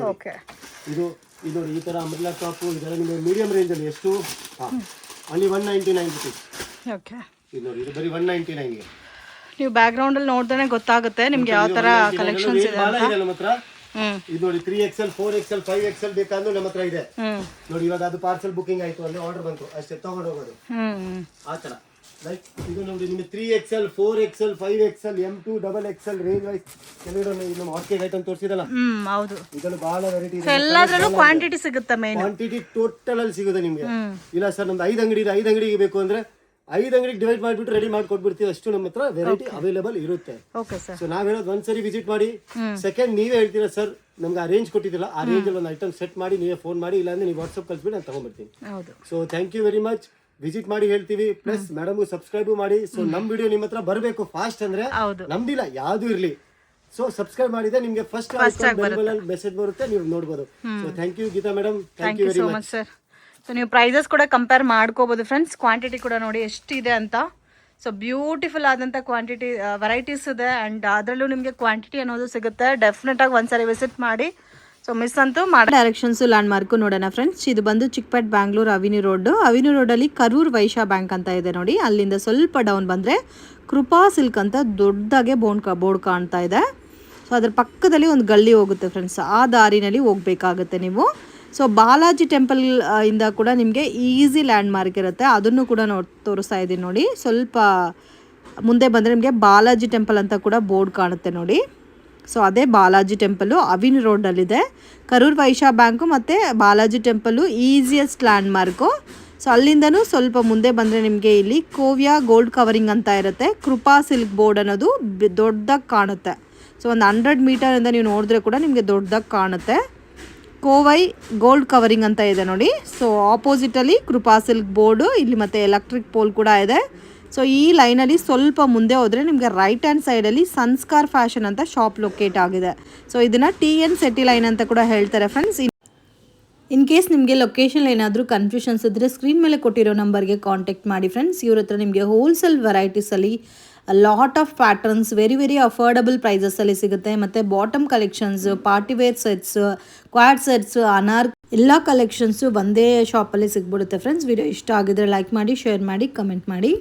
ಇದು ನೋಡಿ, ಈ ಥರ ಅಂಬ್ರೆಲಾ ಟಾಪು ಇದೆಲ್ಲ ನಿಮಗೆ ಮೀಡಿಯಂ ರೇಂಜಲ್ಲಿ ಎಷ್ಟು ಅಲ್ಲಿ 199 ರುಪೀಸ್. ಓಕೆ, ಇದು ನೋಡಿ, ಇದು ಬರೀ 199ಗೆ. ನೀವು ಬ್ಯಾಕ್ ಗ್ರೌಂಡ್ ಅಲ್ಲಿ ನೋಡಿದ್ರೆ ಗೊತ್ತಾಗುತ್ತೆ ನಿಮ್ಗೆ ಯಾವ ತರ ಕಲೆಕ್ಷನ್ಸ್ ಇದೆ ಅಂತ. ನಮ್ಮ ಹತ್ರ ಇದು ನೋಡಿ 3XL 4XL 5XL ಬೇಕಾದ್ರೂ ನಮ್ಮ ಹತ್ರ ಇದೆ ನೋಡಿ. ಇವಾಗ ಅದು ಪಾರ್ಸಲ್ ಬುಕಿಂಗ್ ಆಯ್ತು ಅಂದ್ರೆ ಆರ್ಡರ್ ಬಂತು ಅಷ್ಟೇ, ತಗೊಂಡು ಹೋಗೋದು ಆ ಥರ. ಲೈಕ್ ಇದು ನೋಡಿ ನಿಮಗೆ 3XL 4XL 5XL M2 XXL range wise ಕೆಲವರು ನಮ್ಮ ಹಾಟ್ಕೇಕ್ ಐಟಮ್ ತೋರಿಸಿದಲ್ಲ. ಹೌದು, ಇದರಲ್ಲಿ ಬಹಳ ವೆರೈಟಿ ಇದೆ. ಎಲ್ಲದರಲ್ಲೂ ಕ್ವಾಂಟಿಟಿ ಸಿಗುತ್ತೆ. ಮೇನ್ ಕ್ವಾಂಟಿಟಿ ಟೋಟಲ್ ಅಲ್ಲಿ ಸಿಗುತ್ತೆ ನಿಮಗೆ. ಇಲ್ಲ ಸರ್ ನಮ್ದು 5 ಅಂಗಡಿ ಇದೆ, 5 ಅಂಗಡಿಗೆ ಬೇಕು ಅಂದ್ರೆ 5 ಅಂಗಡಿಗೆ ಡಿವೈಡ್ ಮಾಡಿಬಿಟ್ಟು ರೆಡಿ ಮಾಡಿ ಕೊಟ್ಬಿಡ್ತೀವಿ. ಅಷ್ಟು ನಮ್ಮ ಹತ್ರ ವೆರೈಟಿ ಅವೈಲೇಬಲ್ ಇರುತ್ತೆ. ಸೊ ನಾವ್ ಹೇಳೋದು ಒಂದ್ಸರಿ ವಿಸಿಟ್ ಮಾಡಿ, ಸೆಕೆಂಡ್ ನೀವೇ ಹೇಳ್ತೀರಾ ಸರ್ ನಮ್ಗೆ ಆ ರೇಂಜ್ ಕೊಟ್ಟಿದ್ದಿಲ್ಲ, ಆ ರೇಂಜ್ ಅಲ್ಲಿ ಒಂದು ಐಟಮ್ ಸೆಟ್ ಮಾಡಿ ನೀವೇ ಫೋನ್ ಮಾಡಿ, ಇಲ್ಲಾಂದ್ರೆ ನೀವು ವಾಟ್ಸ್ಆಪ್ ಕಳ್ಸ್ಬಿಟ್ಟು ನಾನು ತಗೊಂಡ್ಬಿಡ್ತೀನಿ. So thank you very much. Visit ಮಾಡಿ ಹೇಳ್ತೀವಿ. ಪ್ಲಸ್ ಮೇಡಮ್ಗೂ ಸಬ್ಸ್ಕ್ರೈಬ್ ಮಾಡಿ. ಸೊ ನಮ್ ವಿಡಿಯೋ ನಿಮ್ಮ ಹತ್ರ ಬರಬೇಕು ಫಾಸ್ಟ್ ಅಂದ್ರೆ, ನಮ್ದಿಲ್ಲ ಯಾವ್ದು ಇರ್ಲಿ. ಸೊ ಸಬ್ಸ್ಕ್ರೈಬ್ ಮಾಡಿದ್ರೆ ನಿಮ್ಗೆ ಫಸ್ಟ್ ಮೆಸೇಜ್ ಬರುತ್ತೆ, ನೀವು ನೋಡ್ಬೋದು. So thank you Geetha madam, thank you very much sir. So ನೀವು ಪ್ರೈಸಸ್ ಕೂಡ ಕಂಪೇರ್ ಮಾಡ್ಕೋಬಹುದು ಫ್ರೆಂಡ್ಸ್. ಕ್ವಾಂಟಿಟಿ ಕೂಡ ನೋಡಿ ಎಷ್ಟಿದೆ ಅಂತ. ಸೊ ಬ್ಯೂಟಿಫುಲ್ ಆದಂಥ ಕ್ವಾಂಟಿಟಿ ವೆರೈಟೀಸ್ ಇದೆ, ಆ್ಯಂಡ್ ಅದರಲ್ಲೂ ನಿಮಗೆ ಕ್ವಾಂಟಿಟಿ ಅನ್ನೋದು ಸಿಗುತ್ತೆ. ಡೆಫಿನೆಟಾಗಿ ಒಂದ್ಸರಿ ವಿಸಿಟ್ ಮಾಡಿ. ಸೊ ಮಿಸ್ ಅಂತೂ ಮಾಡಿ. ಡೈರೆಕ್ಷನ್ಸು ಲ್ಯಾಂಡ್ ಮಾರ್ಕು ನೋಡೋಣ ಫ್ರೆಂಡ್ಸ್. ಇದು ಬಂದು ಚಿಕ್ಕಪೇಟ್ ಬ್ಯಾಂಗ್ಳೂರ್ ಅವಿನ್ಯೂ ರೋಡಲ್ಲಿ ಕರೂರ್ ವೈಶ್ಯ ಬ್ಯಾಂಕ್ ಅಂತ ಇದೆ ನೋಡಿ. ಅಲ್ಲಿಂದ ಸ್ವಲ್ಪ ಡೌನ್ ಬಂದರೆ ಕೃಪಾ ಸಿಲ್ಕ್ ಅಂತ ದೊಡ್ಡದಾಗೆ ಬೋರ್ಡ್ ಕಾಣ್ತಾ ಇದೆ. ಸೊ ಅದ್ರ ಪಕ್ಕದಲ್ಲಿ ಒಂದು ಗಲ್ಲಿ ಹೋಗುತ್ತೆ ಫ್ರೆಂಡ್ಸ್, ಆ ದಾರಿನಲ್ಲಿ ಹೋಗಬೇಕಾಗುತ್ತೆ ನೀವು. ಸೊ ಬಾಲಾಜಿ ಟೆಂಪಲ್ ಇಂದ ಕೂಡ ನಿಮಗೆ ಈಸಿ ಲ್ಯಾಂಡ್ ಮಾರ್ಕ್ ಇರುತ್ತೆ, ಅದನ್ನು ಕೂಡ ತೋರಿಸ್ತಾ ಇದ್ದೀನಿ ನೋಡಿ. ಸ್ವಲ್ಪ ಮುಂದೆ ಬಂದರೆ ನಿಮಗೆ ಬಾಲಾಜಿ ಟೆಂಪಲ್ ಅಂತ ಕೂಡ ಬೋರ್ಡ್ ಕಾಣುತ್ತೆ ನೋಡಿ. ಸೊ ಅದೇ ಬಾಲಾಜಿ ಟೆಂಪಲ್ಲು ಅವಿನ್ಯೂ ರೋಡಲ್ಲಿದೆ. ಕರೂರ್ ವೈಶ್ಯ ಬ್ಯಾಂಕು ಮತ್ತು Balaji temple easiest landmark. So ಅಲ್ಲಿಂದನೂ ಸ್ವಲ್ಪ ಮುಂದೆ ಬಂದರೆ ನಿಮಗೆ ಇಲ್ಲಿ ಕೋವ್ಯಾ ಗೋಲ್ಡ್ ಕವರಿಂಗ್ ಅಂತ ಇರುತ್ತೆ. ಕೃಪಾ ಸಿಲ್ಕ್ ಬೋರ್ಡ್ ಅನ್ನೋದು ದೊಡ್ಡದಾಗಿ ಕಾಣುತ್ತೆ. ಸೊ ಒಂದು 100 ಮೀಟರಿಂದ ನೀವು ನೋಡಿದ್ರೆ ಕೂಡ ನಿಮಗೆ ದೊಡ್ಡದಾಗಿ ಕಾಣುತ್ತೆ. ಕೋವೈ ಗೋಲ್ಡ್ ಕವರಿಂಗ್ ಅಂತ ಇದೆ ನೋಡಿ. ಸೊ ಆಪೋಸಿಟಲ್ಲಿ ಕೃಪಾ ಸಿಲ್ಕ್ ಬೋರ್ಡು ಇಲ್ಲಿ ಮತ್ತು ಎಲೆಕ್ಟ್ರಿಕ್ ಪೋಲ್ ಕೂಡ ಇದೆ. ಸೊ ಈ ಲೈನಲ್ಲಿ ಸ್ವಲ್ಪ ಮುಂದೆ ಹೋದರೆ ನಿಮಗೆ ರೈಟ್ ಹ್ಯಾಂಡ್ ಸೈಡಲ್ಲಿ ಸಂಸ್ಕಾರ್ ಫ್ಯಾಷನ್ ಅಂತ ಶಾಪ್ ಲೊಕೇಟ್ ಆಗಿದೆ. ಸೊ ಇದನ್ನು TN ಸಿಟಿ ಲೈನ್ ಅಂತ ಕೂಡ ಹೇಳ್ತಾರೆ ಫ್ರೆಂಡ್ಸ್. ಇನ್ ಕೇಸ್ ನಿಮಗೆ ಲೊಕೇಶನ್ ಏನಾದರೂ ಕನ್ಫ್ಯೂಷನ್ಸ್ ಇದ್ದರೆ ಸ್ಕ್ರೀನ್ ಮೇಲೆ ಕೊಟ್ಟಿರೋ ನಂಬರ್ಗೆ ಕಾಂಟ್ಯಾಕ್ಟ್ ಮಾಡಿ ಫ್ರೆಂಡ್ಸ್. ಇವ್ರ ಹತ್ರ ನಿಮಗೆ ಹೋಲ್ಸೇಲ್ ವೆರೈಟೀಸಲ್ಲಿ lot of patterns very affordable ಪ್ರೈಸಸಲ್ಲಿ ಸಿಗುತ್ತೆ. ಮತ್ತು bottom collections, partywear sets, co-ord sets, ಎಲ್ಲ ಕಲೆಕ್ಷನ್ಸು ಒಂದೇ ಶಾಪಲ್ಲಿ ಸಿಗ್ಬಿಡುತ್ತೆ ಫ್ರೆಂಡ್ಸ್. ವಿಡಿಯೋ ಇಷ್ಟ ಆಗಿದ್ರೆ ಲೈಕ್ ಮಾಡಿ, ಶೇರ್ ಮಾಡಿ, ಕಮೆಂಟ್ ಮಾಡಿ.